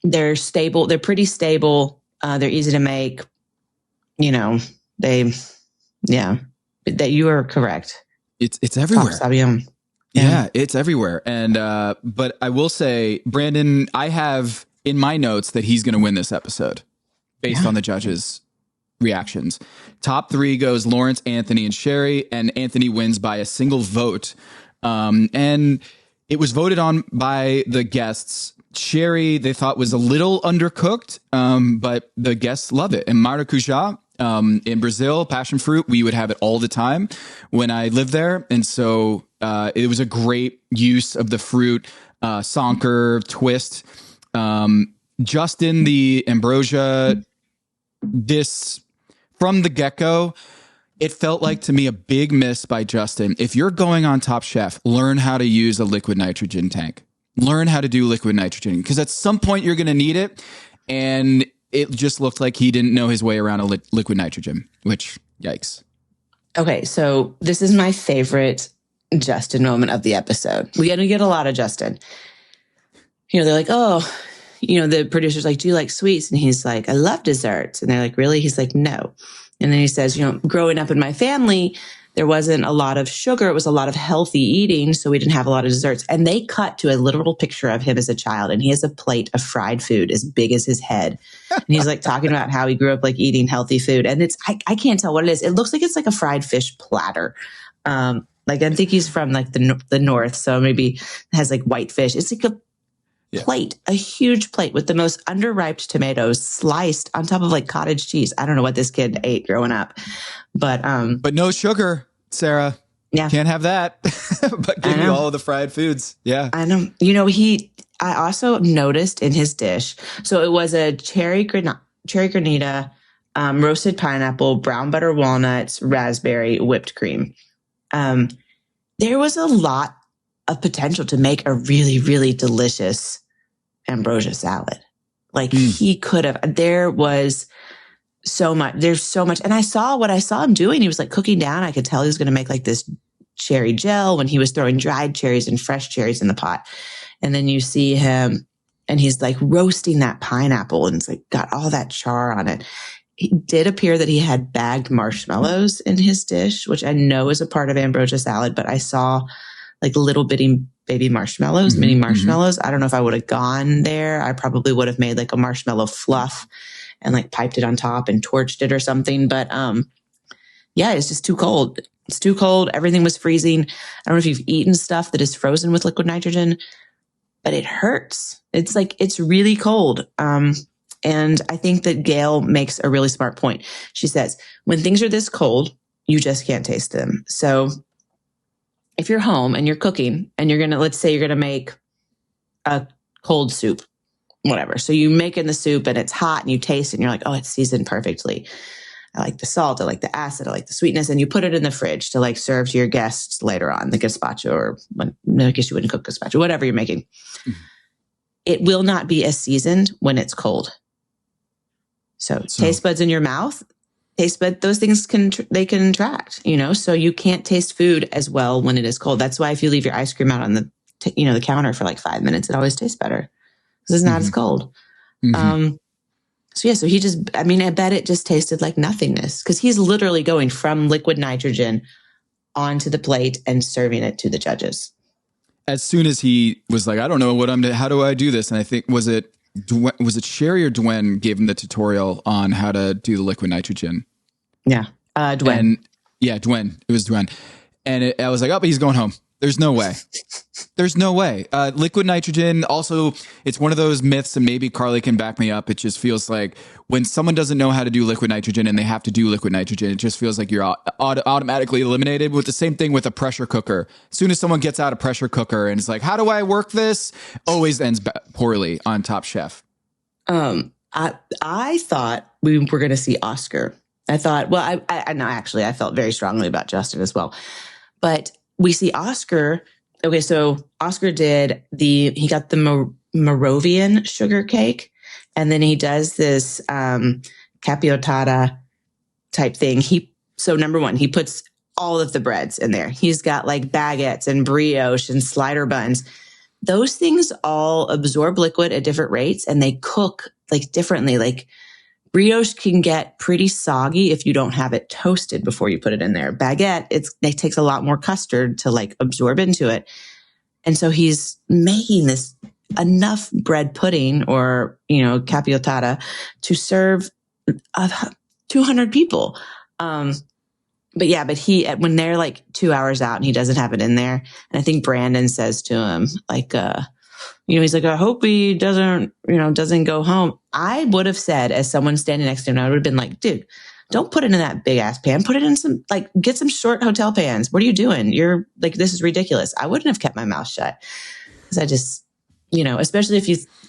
They're stable. They're pretty stable. They're easy to make. They Yeah. That you are correct. It's everywhere. Sabayon. Yeah, it's everywhere. And but I will say, Brandon, I have in my notes that he's going to win this episode based on the judges' reactions. Top 3 goes Lawrence, Anthony, and Sherry, and Anthony wins by a single vote. And it was voted on by the guests. Sherry, they thought was a little undercooked, but the guests love it. And maracujá, in Brazil, passion fruit, we would have it all the time when I lived there. And so it was a great use of the fruit, sonker, twist. Justin, the ambrosia, this from the get-go, it felt like to me a big miss by Justin. If you're going on Top Chef, learn how to use a liquid nitrogen tank. Learn how to do liquid nitrogen because at some point you're going to need it. And it just looked like he didn't know his way around a liquid nitrogen, which, yikes. Okay, so this is my favorite Justin moment of the episode. We get a lot of Justin. They're like, oh, the producer's like, do you like sweets? And he's like, I love desserts. And they're like, really? He's like, no. And then he says, growing up in my family, there wasn't a lot of sugar. It was a lot of healthy eating. So we didn't have a lot of desserts. And they cut to a literal picture of him as a child. And he has a plate of fried food as big as his head. And he's like talking about how he grew up like eating healthy food. And I can't tell what it is. It looks like it's like a fried fish platter. I think he's from like the north. So maybe it has like white fish. It's like a plate, a huge plate with the most underripe tomatoes sliced on top of like cottage cheese. I don't know what this kid ate growing up, but no sugar, Sarah. Yeah, can't have that. But give me all of the fried foods. Yeah, I know. I also noticed in his dish. So it was a cherry granita, roasted pineapple, brown butter walnuts, raspberry, whipped cream. There was a lot of potential to make a really, really delicious ambrosia salad. He could have, there's so much. And I saw what I saw him doing. He was like cooking down. I could tell he was going to make like this cherry gel when he was throwing dried cherries and fresh cherries in the pot. And then you see him and he's like roasting that pineapple and it's like got all that char on it. It did appear that he had bagged marshmallows in his dish, which I know is a part of ambrosia salad, but I saw like little bitty baby marshmallows, mini marshmallows. I don't know if I would have gone there. I probably would have made like a marshmallow fluff and like piped it on top and torched it or something. But it's just too cold. It's too cold. Everything was freezing. I don't know if you've eaten stuff that is frozen with liquid nitrogen, but it hurts. It's like, it's really cold. And I think that Gail makes a really smart point. She says, when things are this cold, you just can't taste them. So if you're home and you're cooking and let's say you're going to make a cold soup, whatever. So you make in the soup and it's hot and you taste it and you're like, oh, it's seasoned perfectly. I like the salt. I like the acid. I like the sweetness. And you put it in the fridge to like serve to your guests later on, the gazpacho or I guess you wouldn't cook gazpacho, whatever you're making. Mm-hmm. It will not be as seasoned when it's cold. So taste buds in your mouth, those things can contract, so you can't taste food as well when it is cold. That's why if you leave your ice cream out on the counter for like 5 minutes, it always tastes better because it's not as cold. Mm-hmm. So he just, I bet it just tasted like nothingness because he's literally going from liquid nitrogen onto the plate and serving it to the judges. As soon as he was like, I don't know how do I do this? And I think, was it Sherry or Dwayne gave him the tutorial on how to do the liquid nitrogen? Yeah. Dwayne. Dwayne. It was Dwayne. And I was like, oh, but he's going home. There's no way. There's no way. Liquid nitrogen, also, it's one of those myths, and maybe Carly can back me up. It just feels like when someone doesn't know how to do liquid nitrogen and they have to do liquid nitrogen, it just feels like you're automatically eliminated. With the same thing with a pressure cooker. As soon as someone gets out a pressure cooker and it's like, how do I work this? Always ends poorly on Top Chef. I thought we were going to see Oscar. I thought, well, I felt very strongly about Justin as well. But we see Oscar. Okay, so Oscar he got the Moravian sugar cake, and then he does this capiotata type thing. So number one, he puts all of the breads in there. He's got like baguettes and brioche and slider buns. Those things all absorb liquid at different rates, and they cook like differently. Like brioche can get pretty soggy if you don't have it toasted before you put it in there. Baguette, it takes a lot more custard to like absorb into it. And so he's making this enough bread pudding or, capiotata to serve 200 people. But when they're like 2 hours out and he doesn't have it in there. And I think Brandon says to him, like, he's like, I hope he doesn't go home. I would have said, as someone standing next to him, I would have been like, dude, don't put it in that big ass pan. Put it in some, like, get some short hotel pans. What are you doing? You're like, this is ridiculous. I wouldn't have kept my mouth shut because I just, especially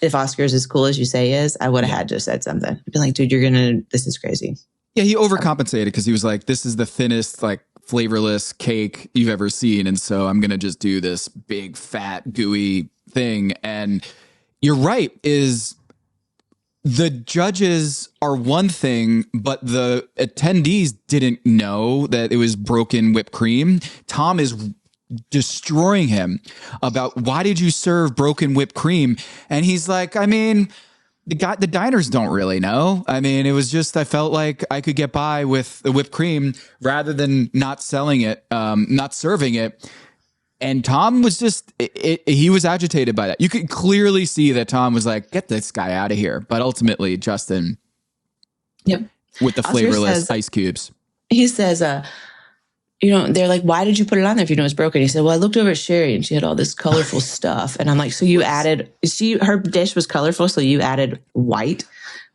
if Oscar's as cool as you say he is, I would have had to have said something. I'd be like, dude, this is crazy. Yeah, he overcompensated because he was like, this is the thinnest, like, flavorless cake you've ever seen. And so I'm going to just do this big, fat, gooey thing. And you're right, is the judges are one thing, but the attendees didn't know that it was broken whipped cream. Tom is destroying him about, why did you serve broken whipped cream? And he's like, I mean, the diners don't really know. I mean, it was just, I felt like I could get by with the whipped cream rather than not selling it, not serving it. And Tom was just, he was agitated by that. You could clearly see that Tom was like, get this guy out of here. But ultimately, Justin, with the flavorless ice cubes. He says, they're like, why did you put it on there if you know it's broken? He said, well, I looked over at Sherry and she had all this colorful stuff. And I'm like, so you added, her dish was colorful, so you added white,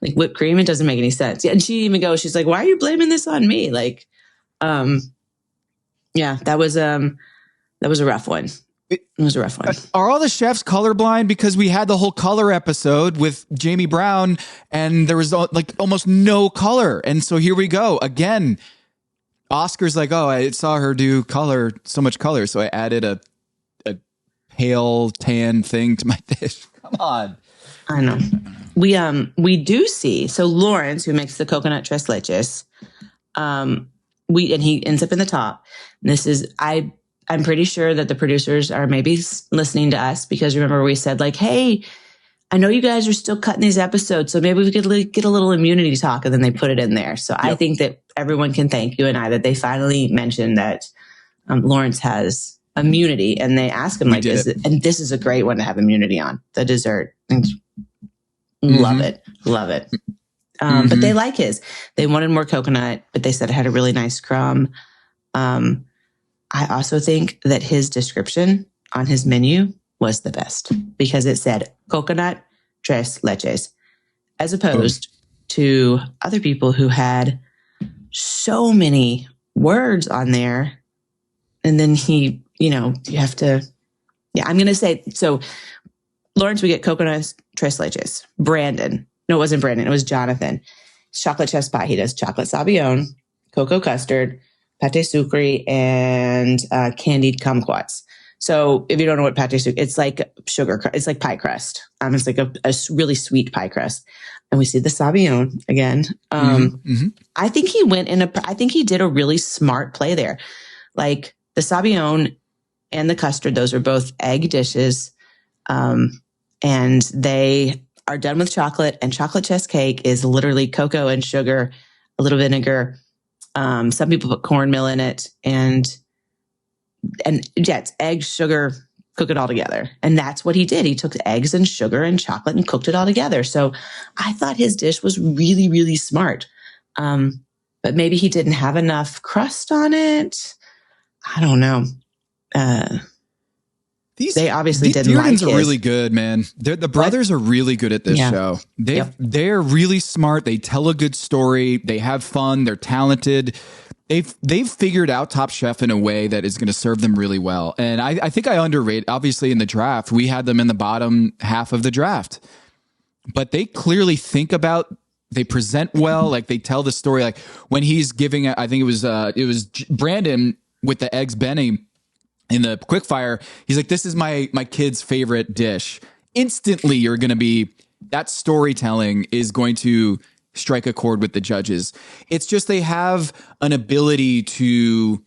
like whipped cream? It doesn't make any sense. And she even goes, she's like, why are you blaming this on me? Like, that was a rough one. It was a rough one. Are all the chefs colorblind? Because we had the whole color episode with Jamie Brown and there was like almost no color. And so here we go again. Oscar's like, oh, I saw her do color, so much color, so I added a pale tan thing to my dish. Come on. I know. We do see, so Lawrence, who makes the coconut tres leches, and he ends up in the top. This is, I'm pretty sure that the producers are maybe listening to us, because remember we said like, hey, I know you guys are still cutting these episodes, so maybe we could get a little immunity talk, and then they put it in there. So I think that everyone can thank you and I that they finally mentioned that Lawrence has immunity, and they ask him like, and this is a great one to have immunity on, the dessert. Love it. But they like his. They wanted more coconut, but they said it had a really nice crumb. I also think that his description on his menu was the best, because it said coconut tres leches, as opposed to other people who had so many words on there. And then you have to, I'm going to say, so Lawrence, we get coconut tres leches. Brandon, no, it wasn't Brandon, it was Jonathan. Chocolate chess pie. He does chocolate sabayon, cocoa custard, pâté sucré, and candied kumquats. So if you don't know what pâté sucré, it's like sugar, it's like pie crust. It's like a really sweet pie crust. And we see the sabayon again. I think I think he did a really smart play there. Like the sabayon and the custard, those are both egg dishes. And they are done with chocolate, and chocolate chess cake is literally cocoa and sugar, a little vinegar. Some people put cornmeal in it, and it's eggs, sugar, cook it all together. And that's what he did. He took eggs and sugar and chocolate and cooked it all together. So I thought his dish was really, really smart. But maybe he didn't have enough crust on it. I don't know. They obviously didn't like his. Are really good, man. The brothers are really good at this show. They're really smart. They tell a good story. They have fun. They're talented. They've figured out Top Chef in a way that is going to serve them really well. And I think I underrate, obviously in the draft, we had them in the bottom half of the draft, but they clearly think about, they present well. Like they tell the story, like when he's giving, I think it was Brandon with the eggs Benny in the quickfire. He's like, this is my kid's favorite dish. Instantly, you're going to be, that storytelling is going to strike a chord with the judges. It's just they have an ability to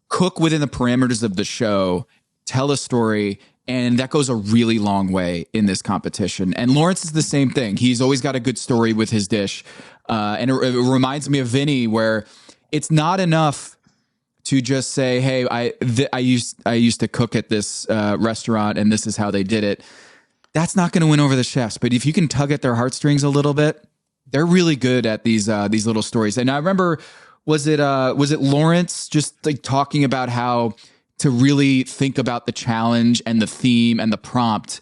cook within the parameters of the show, tell a story, and that goes a really long way in this competition. And Lawrence is the same thing. He's always got a good story with his dish. And it reminds me of Vinny, where it's not enough to just say, "Hey, I used to cook at this restaurant, and this is how they did it." That's not going to win over the chefs. But if you can tug at their heartstrings a little bit, they're really good at these little stories. And I remember, was it Lawrence just like talking about how to really think about the challenge and the theme and the prompt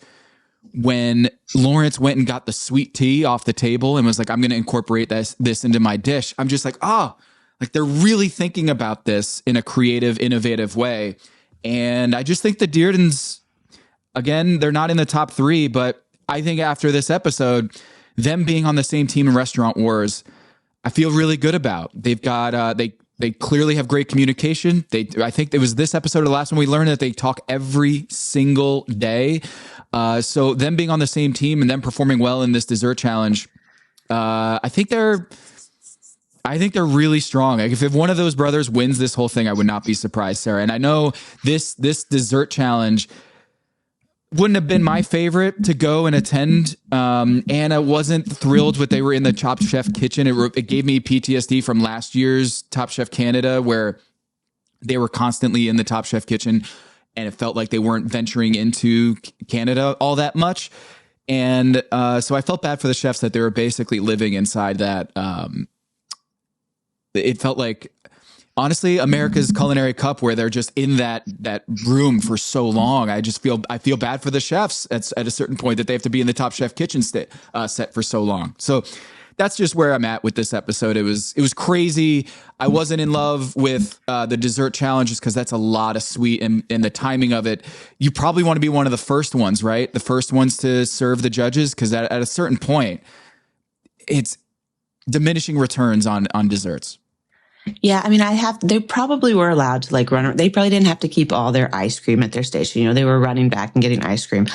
when Lawrence went and got the sweet tea off the table and was like, "I'm going to incorporate this into my dish." I'm just like, like they're really thinking about this in a creative, innovative way. And I just think the Deardens, again, they're not in the top 3, but I think after this episode, them being on the same team in Restaurant Wars, I feel really good about. They've got they clearly have great communication. I think it was this episode or the last one we learned that they talk every single day. So them being on the same team and them performing well in this dessert challenge, I think they're really strong. Like if one of those brothers wins this whole thing, I would not be surprised, Sarah. And I know this dessert challenge wouldn't have been my favorite to go and attend. Anna wasn't thrilled with they were in the Top Chef kitchen. It gave me PTSD from last year's Top Chef Canada, where they were constantly in the Top Chef kitchen, and it felt like they weren't venturing into Canada all that much. And so I felt bad for the chefs that they were basically living inside that. It felt like, honestly, America's Culinary Cup, where they're just in that room for so long. I feel bad for the chefs at a certain point that they have to be in the Top Chef kitchen set for so long. So that's just where I'm at with this episode. It was crazy. I wasn't in love with the dessert challenge just because that's a lot of sweet, and the timing of it. You probably want to be one of the first ones, right? The first ones to serve the judges, because at a certain point, it's diminishing returns on desserts. Yeah, I mean, they probably were allowed to like run. They probably didn't have to keep all their ice cream at their station. You know, they were running back and getting ice cream.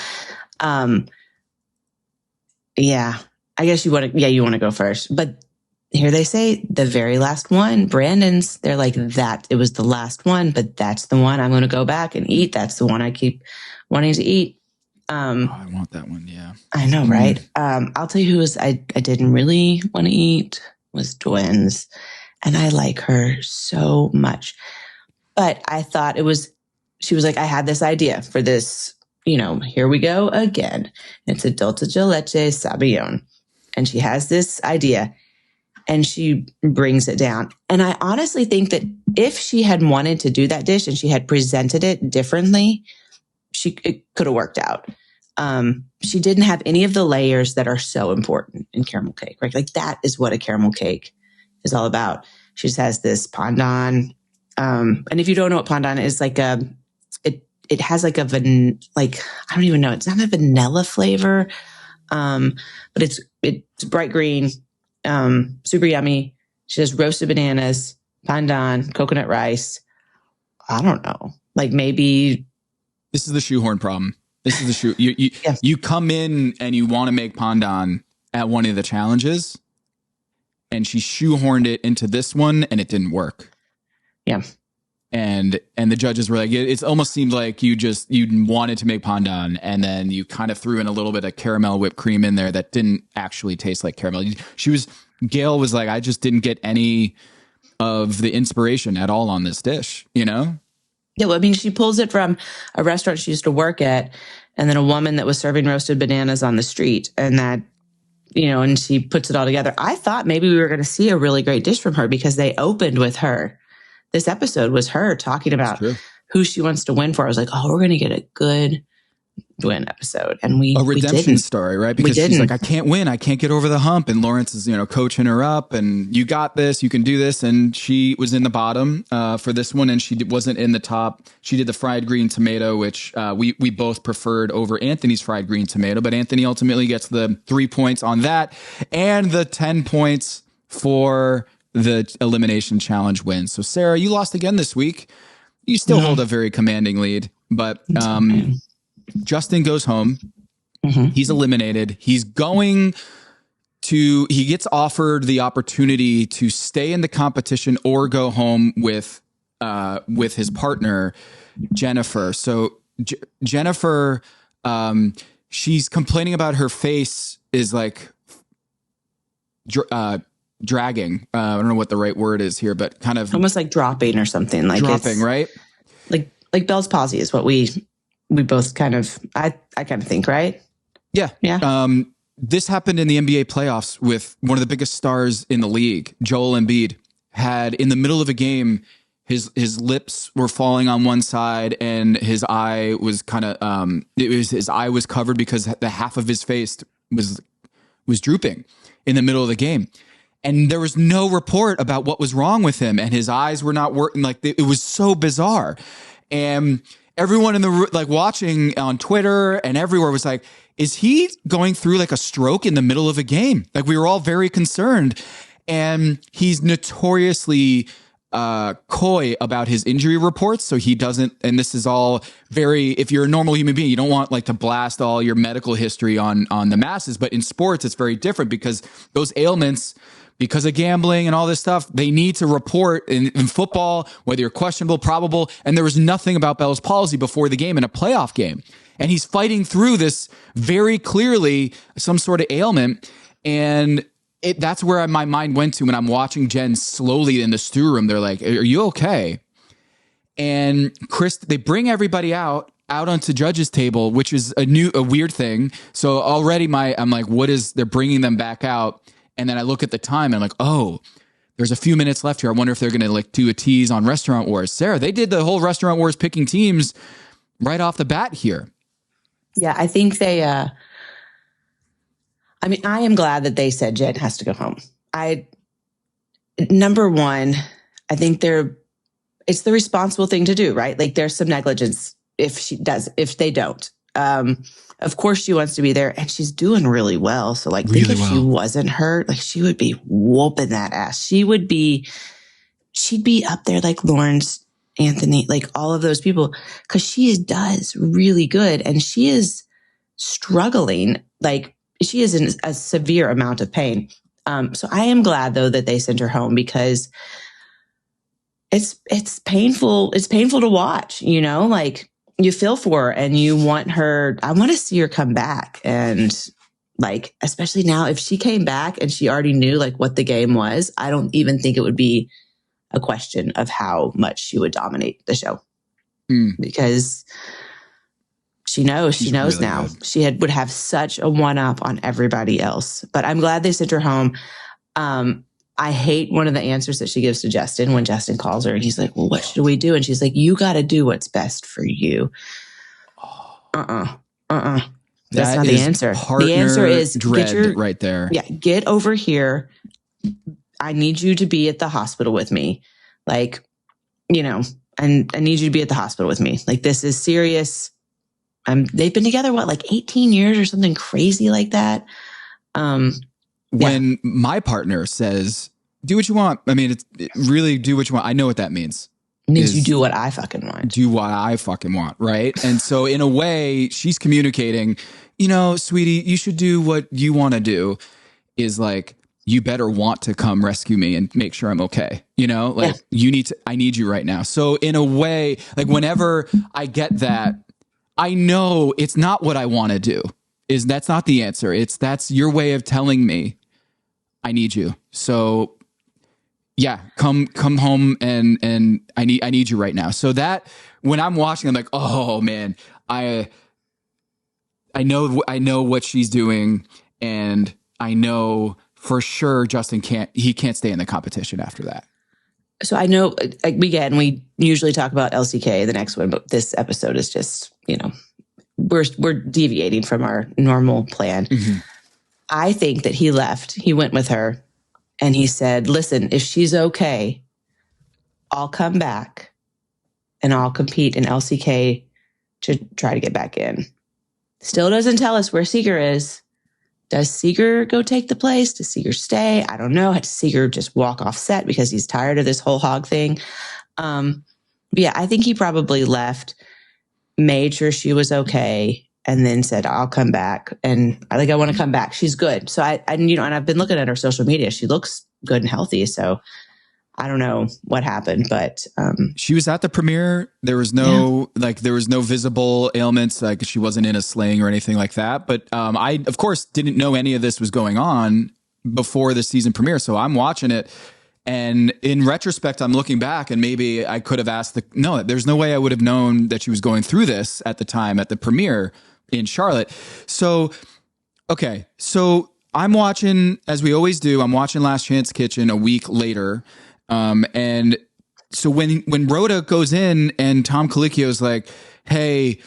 Yeah, I guess you want to go first. But here they say the very last one, Brandon's, they're like that. It was the last one, but that's the one I'm going to go back and eat. That's the one I keep wanting to eat. I want that one. Yeah, I know, right? I'll tell you I didn't really want to eat was Dwynn's. And I like her so much. But I thought she was like, I had this idea for this, here we go again. It's a dulce de leche Sabayon. And she has this idea and she brings it down. And I honestly think that if she had wanted to do that dish and she had presented it differently, it could have worked out. She didn't have any of the layers that are so important in caramel cake, right? Like that is what a caramel cake is all about. She just has this pandan. And if you don't know what pandan is, like it has like I don't even know. It's not a vanilla flavor. But it's bright green, super yummy. She has roasted bananas, pandan, coconut rice. I don't know. Like maybe. This is the shoehorn problem. This is the yes. You come in and you want to make pandan at one of the challenges, and she shoehorned it into this one, and it didn't work. Yeah. And the judges were like, it almost seemed like you wanted to make pandan, and then you kind of threw in a little bit of caramel whipped cream in there that didn't actually taste like caramel. Gail was like, I just didn't get any of the inspiration at all on this dish, Yeah, well, I mean, she pulls it from a restaurant she used to work at, and then a woman that was serving roasted bananas on the street, and that, and she puts it all together. I thought maybe we were going to see a really great dish from her because they opened with her. This episode was her talking about who she wants to win for. I was like, oh, we're going to get a good win episode. And a redemption story, right? Because she's like, I can't win. I can't get over the hump. And Lawrence is, coaching her up, and you got this, you can do this. And she was in the bottom for this one, and she wasn't in the top. She did the fried green tomato, which we both preferred over Anthony's fried green tomato. But Anthony ultimately gets the 3 points on that and the 10 points for the elimination challenge win. So Sarah, you lost again this week. You still hold a very commanding lead, but Justin goes home. Mm-hmm. He's eliminated. He gets offered the opportunity to stay in the competition or go home with his partner, Jennifer. So Jennifer, she's complaining about her face is like, dragging. I don't know what the right word is here, but kind of almost like dropping or something. Like dropping, right? Like Bell's palsy is what we both kind of, I kind of think, right? Yeah. Yeah. This happened in the NBA playoffs with one of the biggest stars in the league, Joel Embiid, had in the middle of a game, his lips were falling on one side and his eye was kind of, his eye was covered because the half of his face was drooping in the middle of the game. And there was no report about what was wrong with him, and his eyes were not working. Like, it was so bizarre. And everyone in the, like, watching on Twitter and everywhere was like, is he going through like a stroke in the middle of a game? Like, we were all very concerned. And he's notoriously coy about his injury reports. So he doesn't, and this is all very, if you're a normal human being, you don't want like to blast all your medical history on the masses. But in sports, it's very different because those ailments, because of gambling and all this stuff, they need to report in football, whether you're questionable, probable. And there was nothing about Bell's palsy before the game in a playoff game. And he's fighting through this very clearly some sort of ailment. And that's where my mind went to when I'm watching Jen slowly in the stew room. They're like, are you okay? And Chris, they bring everybody out onto judges table, which is a weird thing. So already I'm like, they're bringing them back out. And then I look at the time and I'm like, oh, there's a few minutes left here. I wonder if they're going to like do a tease on Restaurant Wars. Sarah, they did the whole Restaurant Wars picking teams right off the bat here. Yeah, I think they, I am glad that they said Jen has to go home. Number one, I think it's the responsible thing to do, right? Like, there's some negligence if they don't. Of course she wants to be there, and she's doing really well. So like, think if she wasn't hurt, like, she would be whooping that ass. She'd be up there like Lawrence, Anthony, like all of those people, because she does really good, and she is struggling. Like, she is in a severe amount of pain. So I am glad though that they sent her home, because it's painful. It's painful to watch, like, you feel for her and you want her. I want to see her come back. And like, especially now, if she came back and she already knew like what the game was, I don't even think it would be a question of how much she would dominate the show, because she knows really now. Good. She would have such a one-up on everybody else. But I'm glad they sent her home. I hate one of the answers that she gives to Justin when Justin calls her and he's like, well, what should we do? And she's like, you got to do what's best for you. That's not the answer. The answer is right there. Yeah. Get over here. I need you to be at the hospital with me. Like, and I need you to be at the hospital with me. Like, this is serious. They've been together, like 18 years or something crazy like that. When my partner says, do what you want, it really do what you want. I know what that means. It means you do what I fucking want. Do what I fucking want, right? And so in a way, she's communicating, sweetie, you should do what you want to do, is like, you better want to come rescue me and make sure I'm okay. I need you right now. So in a way, like, whenever I get that, I know it's not what I want to do. That's not the answer. That's your way of telling me I need you. So yeah, come home and I need you right now. So that when I'm watching, I'm like, oh man, I know what she's doing, and I know for sure Justin can't stay in the competition after that. So I know, again, we usually talk about LCK, the next one, but this episode is just, we're deviating from our normal plan. Mm-hmm. I think that he went with her and he said, listen, if she's okay, I'll come back and I'll compete in LCK to try to get back in. Still doesn't tell us where Seeger is. Does Seeger go take the place? Does Seeger stay? I don't know. Does Seeger just walk off set because he's tired of this whole hog thing? But yeah, I think he probably left, made sure she was okay, and then said, I'll come back. And I want to come back. She's good. So and I've been looking at her social media. She looks good and healthy. So I don't know what happened, but she was at the premiere. There was no visible ailments. Like, she wasn't in a sling or anything like that. But I, of course, didn't know any of this was going on before the season premiere. So I'm watching it. And in retrospect, I'm looking back and maybe I could have asked no, there's no way I would have known that she was going through this at the time at the premiere in Charlotte. So, okay. So I'm watching, as we always do, I'm watching Last Chance Kitchen a week later. And so when Rhoda goes in and Tom Colicchio's like, hey,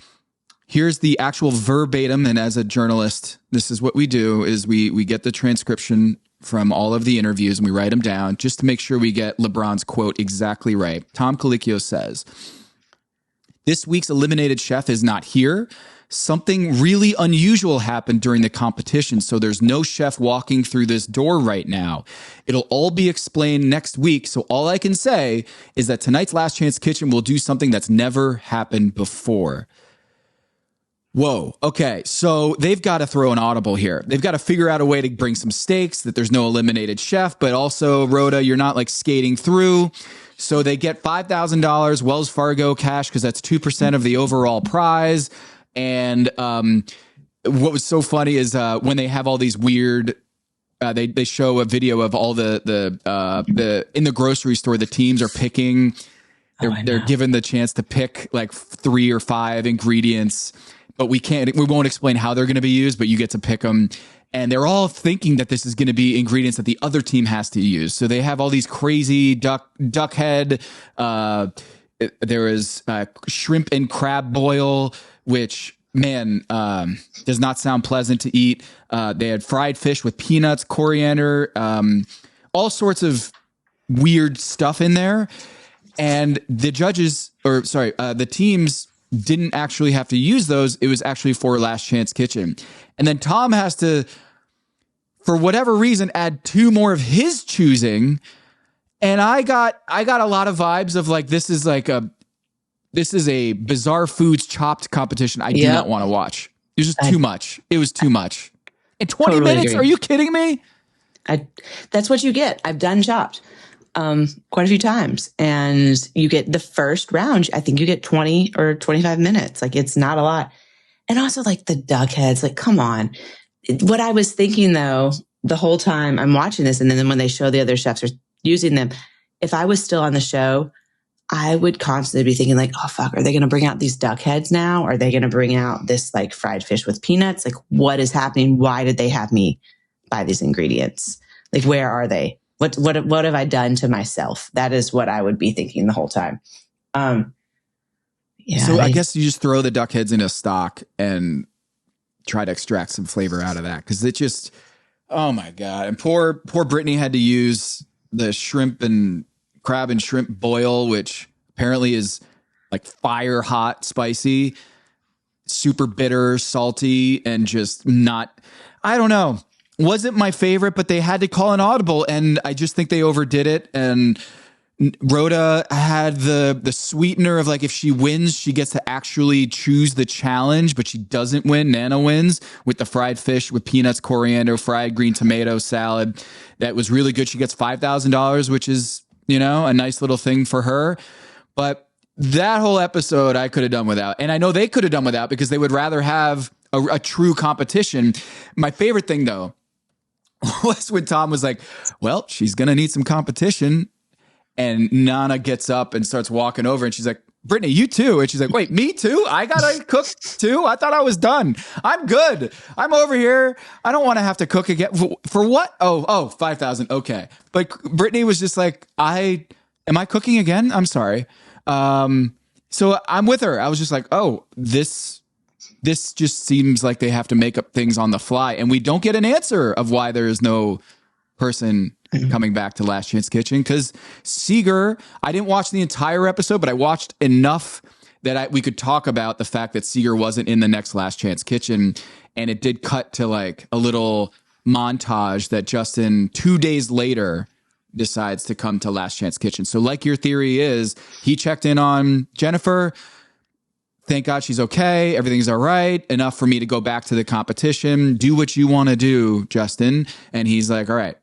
here's the actual verbatim. And as a journalist, this is what we do is we get the transcription from all of the interviews and we write them down just to make sure we get LeBron's quote exactly right. Tom Colicchio says, this week's eliminated chef is not here. Something really unusual happened during the competition, so there's no chef walking through this door right now. It'll all be explained next week, so all I can say is that tonight's Last Chance Kitchen will do something that's never happened before. Whoa. Okay. So they've got to throw an audible here. They've got to figure out a way to bring some stakes that there's no eliminated chef, but also Rhoda, you're not like skating through. So they get $5,000 Wells Fargo cash because that's 2% of the overall prize. And what was so funny is when they have all these weird, they show a video of all the in the grocery store, the teams are picking. They're given the chance to pick like 3 or 5 ingredients. But we won't explain how they're going to be used, but you get to pick them. And they're all thinking that this is going to be ingredients that the other team has to use. So they have all these crazy duck head. There is shrimp and crab boil, which, man, does not sound pleasant to eat. They had fried fish with peanuts, coriander, all sorts of weird stuff in there. And the the teams didn't actually have to use those. It was actually for Last Chance Kitchen. And then Tom has to, for whatever reason, add 2 more of his choosing. And I got a lot of vibes of like, this is a Bizarre Foods chopped competition I do not want to watch. It was just too much. It was too much. In 20 minutes? Agree. Are you kidding me? That's what you get. I've done chopped quite a few times. And you get the first round. I think you get 20 or 25 minutes. Like, it's not a lot. And also like the duck heads, like, come on. What I was thinking though, the whole time I'm watching this, and then when they show the other chefs are using them, if I was still on the show, I would constantly be thinking like, oh fuck, are they going to bring out these duck heads now? Are they going to bring out this like fried fish with peanuts? Like, what is happening? Why did they have me buy these ingredients? Like, where are they? What have I done to myself? That is what I would be thinking the whole time. So I guess you just throw the duck heads in a stock and try to extract some flavor out of that. Cause it just, oh my God. And poor Brittany had to use the shrimp and crab and shrimp boil, which apparently is like fire hot, spicy, super bitter, salty, and just not, I don't know. Wasn't my favorite, but they had to call an audible, and I just think they overdid it. And Rhoda had the sweetener of like, if she wins, she gets to actually choose the challenge, but she doesn't win. Nana wins with the fried fish with peanuts, coriander, fried green tomato salad. That was really good. She gets $5,000, which is, a nice little thing for her. But that whole episode I could have done without. And I know they could have done without because they would rather have a true competition. My favorite thing though was when Tom was like, well, she's going to need some competition. And Nana gets up and starts walking over and she's like, Brittany, you too. And she's like, wait, me too? I got to cook too? I thought I was done. I'm good. I'm over here. I don't want to have to cook again. For what? Oh, 5,000. Okay. But Brittany was just like, am I cooking again? I'm sorry. So I'm with her. I was just like, oh, this just seems like they have to make up things on the fly. And we don't get an answer of why there is no person coming back to Last Chance Kitchen. Because Seeger, I didn't watch the entire episode, but I watched enough that we could talk about the fact that Seeger wasn't in the next Last Chance Kitchen. And it did cut to like a little montage that Justin 2 days later decides to come to Last Chance Kitchen. So like your theory is, he checked in on Jennifer. Thank God she's okay. Everything's all right. Enough for me to go back to the competition. Do what you want to do, Justin. And he's like, all right,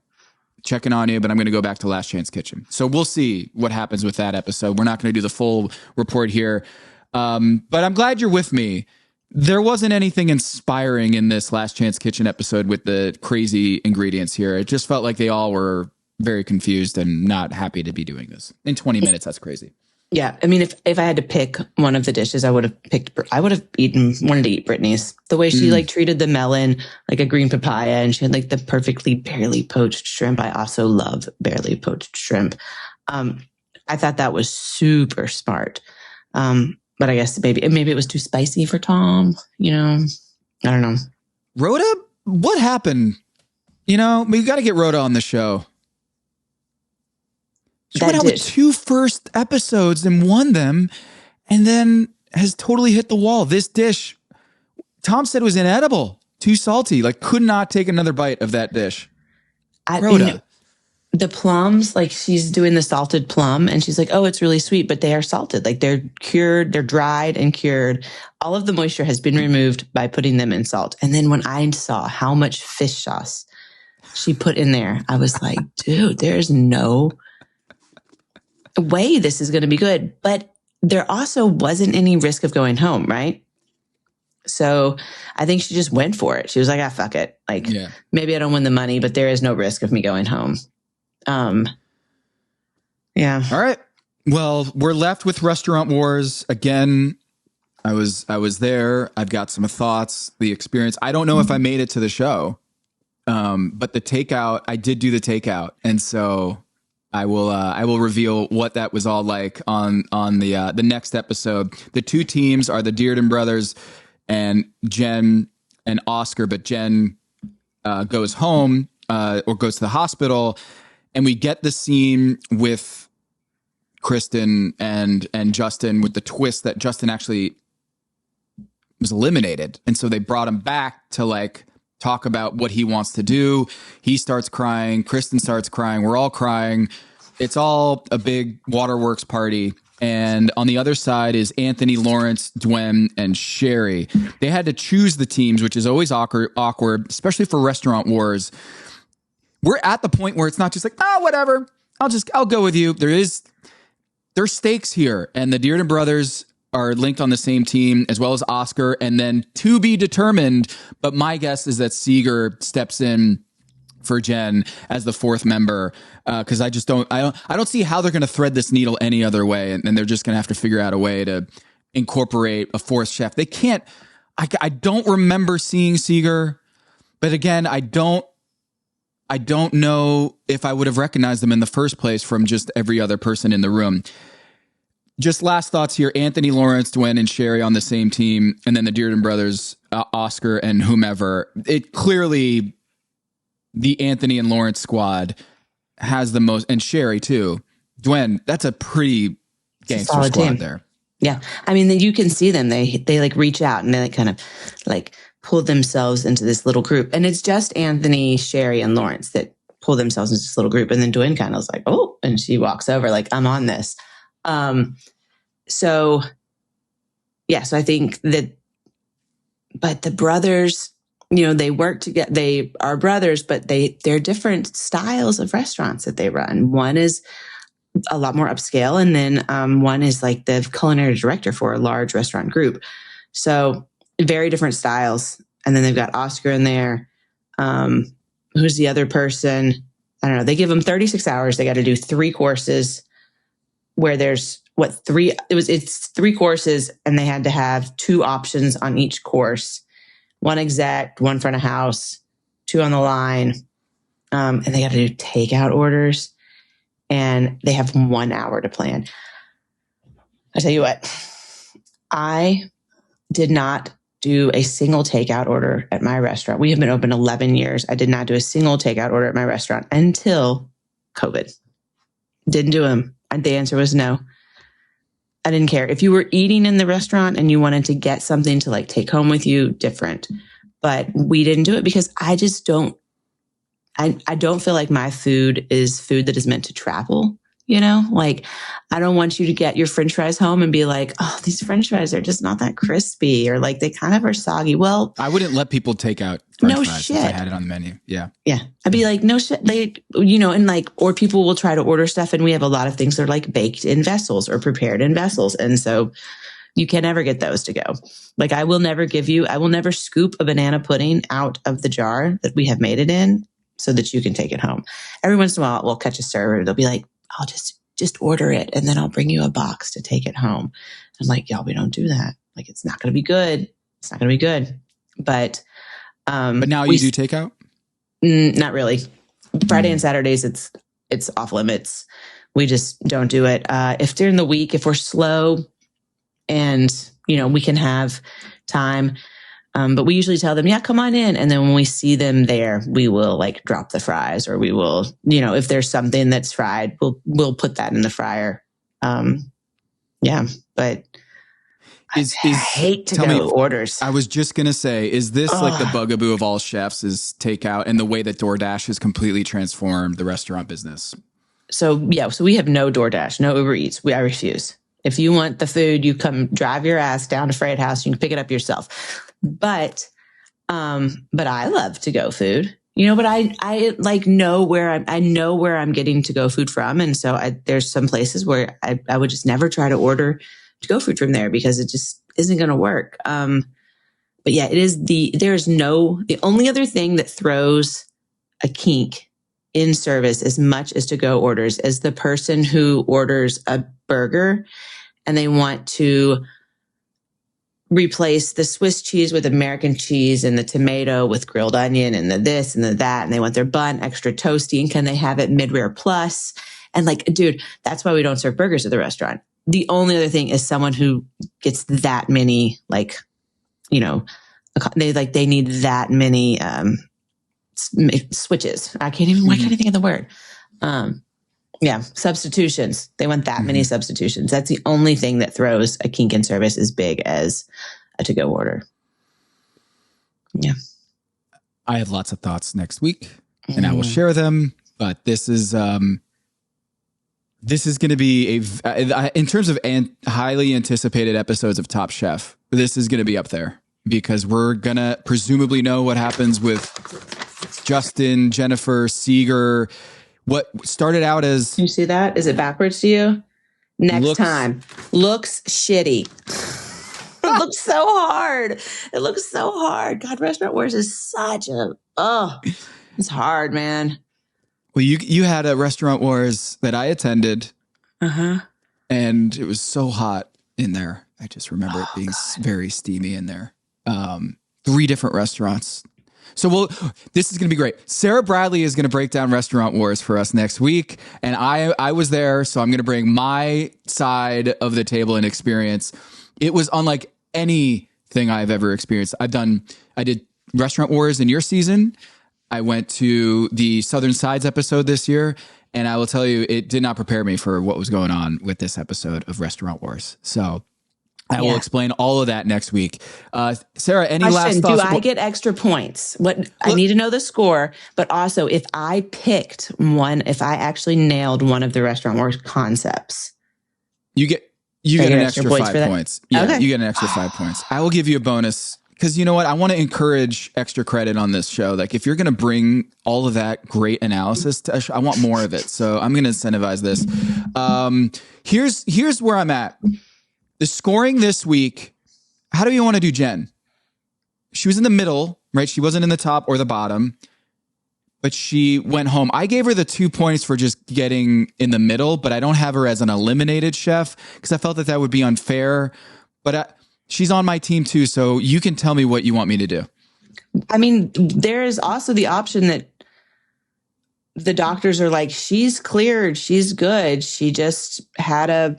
checking on you, but I'm going to go back to Last Chance Kitchen. So we'll see what happens with that episode. We're not going to do the full report here. But I'm glad you're with me There wasn't anything inspiring in this Last Chance Kitchen episode with the crazy ingredients here. It just felt like they all were very confused and not happy to be doing this. In 20 minutes, that's crazy. Yeah. I mean, if I had to pick one of the dishes, I would have wanted to eat Brittany's. The way she treated the melon like a green papaya, and she had like the perfectly barely poached shrimp. I also love barely poached shrimp. I thought that was super smart. But I guess maybe it was too spicy for Tom, I don't know. Rhoda, what happened? We got to get Rhoda on the show. She went out with 2 first episodes and won them, and then has totally hit the wall. This dish, Tom said, was inedible, too salty, like could not take another bite of that dish. Rhoda. The plums, like she's doing the salted plum and she's like, oh, it's really sweet, but they are salted. Like they're cured, they're dried and cured. All of the moisture has been removed by putting them in salt. And then when I saw how much fish sauce she put in there, I was like, dude, there's no way this is going to be good. But there also wasn't any risk of going home, right? So I think she just went for it. She was like, fuck it. Like, maybe I don't win the money, but there is no risk of me going home. Yeah. All right. Well, we're left with Restaurant Wars. Again, I was there. I've got some thoughts, the experience. I don't know if I made it to the show. But the takeout, I did do the takeout. And so I will reveal what that was all like on the next episode. The 2 teams are the Dearden brothers and Jen and Oscar, but Jen goes home or goes to the hospital. And we get the scene with Kristen and Justin with the twist that Justin actually was eliminated. And so they brought him back to like talk about what he wants to do. He starts crying. Kristen starts crying. We're all crying. It's all a big waterworks party. And on the other side is Anthony, Lawrence, Dwayne, and Sherry. They had to choose the teams, which is always awkward, especially for Restaurant Wars. We're at the point where it's not just like, whatever. I'll go with you. There's stakes here. And the Dearden brothers are linked on the same team as well as Oscar, and then to be determined. But my guess is that Seeger steps in for Jen as the 4th member. Cause I don't see how they're going to thread this needle any other way. And they're just going to have to figure out a way to incorporate a 4th chef. They can't, I don't remember seeing Seeger, but again, I don't know if I would have recognized them in the first place from just every other person in the room. Just last thoughts here. Anthony, Lawrence, Dwayne, and Sherry on the same team. And then the Dearden brothers, Oscar and whomever. It clearly, the Anthony and Lawrence squad has the most, and Sherry too. Dwayne, that's a pretty gangster solid squad team there. Yeah. I mean, you can see them. They like reach out and they like kind of like pull themselves into this little group. And it's just Anthony, Sherry, and Lawrence that pull themselves into this little group. And then Dwayne kind of was like, oh, and she walks over like, I'm on this. So I think that, but the brothers, they work together. They are brothers, but they're different styles of restaurants that they run. One is a lot more upscale. And then, one is like the culinary director for a large restaurant group. So very different styles. And then they've got Oscar in there. Who's the other person? I don't know. They give them 36 hours. They got to do 3 courses where there's it's 3 courses, and they had to have 2 options on each course. 1 exec, 1 front of house, 2 on the line. And they got to do takeout orders, and they have 1 hour to plan. I tell you what, I did not do a single takeout order at my restaurant. We have been open 11 years. I did not do a single takeout order at my restaurant until COVID. Didn't do them. The answer was no. I didn't care. If you were eating in the restaurant and you wanted to get something to like take home with you, different. But we didn't do it because I just don't, I don't feel like my food is food that is meant to travel. Like I don't want you to get your French fries home and be like, oh, these French fries are just not that crispy, or like they kind of are soggy. Well, I wouldn't let people take out French fries shit. if I had it on the menu. Yeah. Yeah. I'd be like, no shit. And like, or people will try to order stuff, and we have a lot of things that are like baked in vessels or prepared in vessels. And so You can never get those to go. Like I will never scoop a banana pudding out of the jar that we have made it in so that you can take it home. Every once in a while, we'll catch a server. They'll be like, I'll just order it and then I'll bring you a box to take it home. I'm like, y'all, we don't do that. Like, it's not going to be good. It's not going to be good. But now you do takeout? Not really. Friday and Saturdays, it's off limits. We just don't do it. If during the week, if we're slow and, we can have time, but we usually tell them, yeah, come on in. And then when we see them there, we will like drop the fries, or we will, if there's something that's fried, we'll put that in the fryer. But I hate to go orders. I was just going to say, is this like the bugaboo of all chefs is takeout, and the way that DoorDash has completely transformed the restaurant business? So we have no DoorDash, no Uber Eats. I refuse. If you want the food, you come drive your ass down to Freight House. You can pick it up yourself. But I love to go food, but I like know where I'm getting to go food from. And so there's some places where I would just never try to order to go food from there because it just isn't going to work. But yeah, the only other thing that throws a kink in service as much as to go orders is the person who orders a burger and they want to replace the Swiss cheese with American cheese and the tomato with grilled onion and the this and the that. And they want their bun extra toasty. And can they have it mid-rare plus? And like, dude, that's why we don't serve burgers at the restaurant. The only other thing is someone who gets that many, they need that many, switches. Why can't I think of the word? Substitutions. They want that many substitutions. That's the only thing that throws a kink in service as big as a to-go order. Yeah. I have lots of thoughts next week and I will share them, but this is going to be in terms of highly anticipated episodes of Top Chef, this is going to be up there because we're going to presumably know what happens with Justin, Jennifer, Seeger. What started out as... You see that? Is it backwards to you? Looks shitty. It looks so hard. God, Restaurant Wars is it's hard, man. Well, you had a Restaurant Wars that I attended, and it was so hot in there. I just remember it being very steamy in there. 3 different restaurants. So this is going to be great. Sarah Bradley is going to break down Restaurant Wars for us next week. And I was there, so I'm going to bring my side of the table and experience. It was unlike anything I've ever experienced. I did Restaurant Wars in your season. I went to the Southern Sides episode this year, and I will tell you, it did not prepare me for what was going on with this episode of Restaurant Wars. So I will explain all of that next week. Sarah, any last thoughts? Do I get extra points? I need to know the score, but also if I actually nailed one of the Restaurant Wars concepts, you get an extra 5 points. Yeah, okay. You get an extra 5 points. I will give you a bonus because you know what? I want to encourage extra credit on this show. Like if you're going to bring all of that great analysis to I want more of it. So I'm going to incentivize this. Here's where I'm at. The scoring this week, how do you want to do Jen? She was in the middle, right? She wasn't in the top or the bottom, but she went home. I gave her the 2 points for just getting in the middle, but I don't have her as an eliminated chef because I felt that would be unfair. But she's on my team too, so you can tell me what you want me to do. I mean, there is also the option that the doctors are like, she's cleared, she's good. She just had a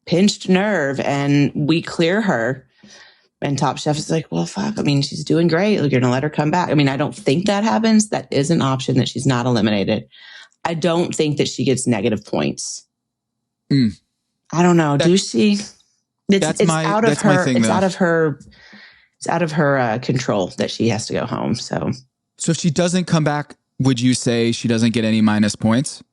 pinched nerve and we clear her. And Top Chef is like, well, fuck. I mean, she's doing great. You're going to let her come back. I mean, I don't think that happens. That is an option that she's not eliminated. I don't think that she gets negative points. I don't know. Do she? It's out of her. It's out of her control that she has to go home. So if she doesn't come back, would you say she doesn't get any minus points?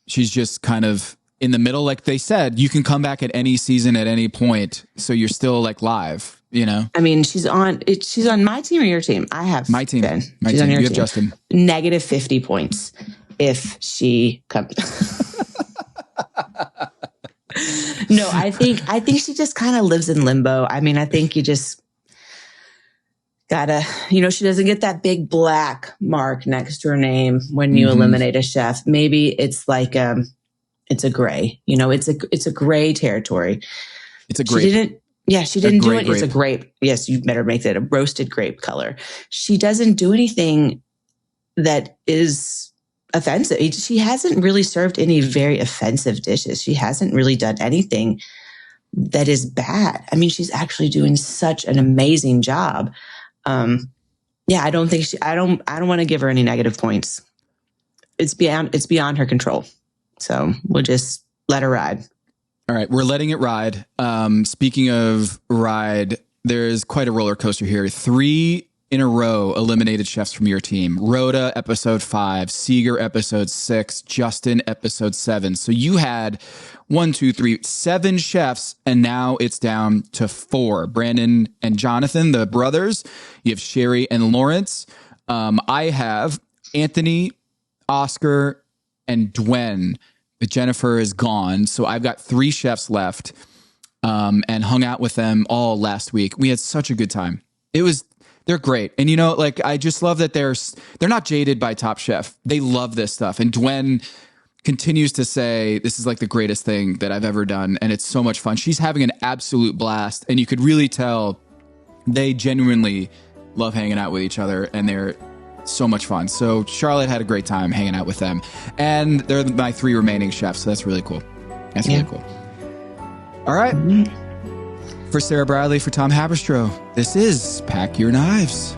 She's just kind of in the middle. Like they said, you can come back at any season at any point. So you're still like live, you know? I mean, she's on my team or your team? I have my team. My team. You have Justin. Negative 50 points if she comes. No, I think she just kind of lives in limbo. I mean, I think you just gotta, she doesn't get that big black mark next to her name when you eliminate a chef. Maybe it's like, it's a gray, it's a gray territory. It's a grape. She didn't do it. It's a grape. Yes, you better make that a roasted grape color. She doesn't do anything that is offensive. She hasn't really served any very offensive dishes. She hasn't really done anything that is bad. I mean, she's actually doing such an amazing job. I don't think I don't want to give her any negative points. It's beyond her control. So we'll just let her ride. All right, we're letting it ride. Speaking of ride, there's quite a roller coaster here. 3 in a row eliminated chefs from your team. Rhoda, episode 5, Seeger, episode 6, Justin, episode 7. So you had 7 chefs, and now it's down to 4. Brandon and Jonathan, the brothers. You have Sherry and Lawrence. I have Anthony, Oscar, and Dwen. But Jennifer is gone, so I've got 3 chefs left, and hung out with them all last week. We had such a good time. They're great, and I just love that they're not jaded by Top Chef. They love this stuff, and Dwen continues to say this is like the greatest thing that I've ever done, and it's so much fun. She's having an absolute blast, and you could really tell they genuinely love hanging out with each other, and they're so much fun. So Charlotte had a great time hanging out with them, and they're my 3 remaining chefs. So that's really cool. Really cool. All right. For Sarah Bradley, for Tom Haberstroh, this is Pack Your Knives.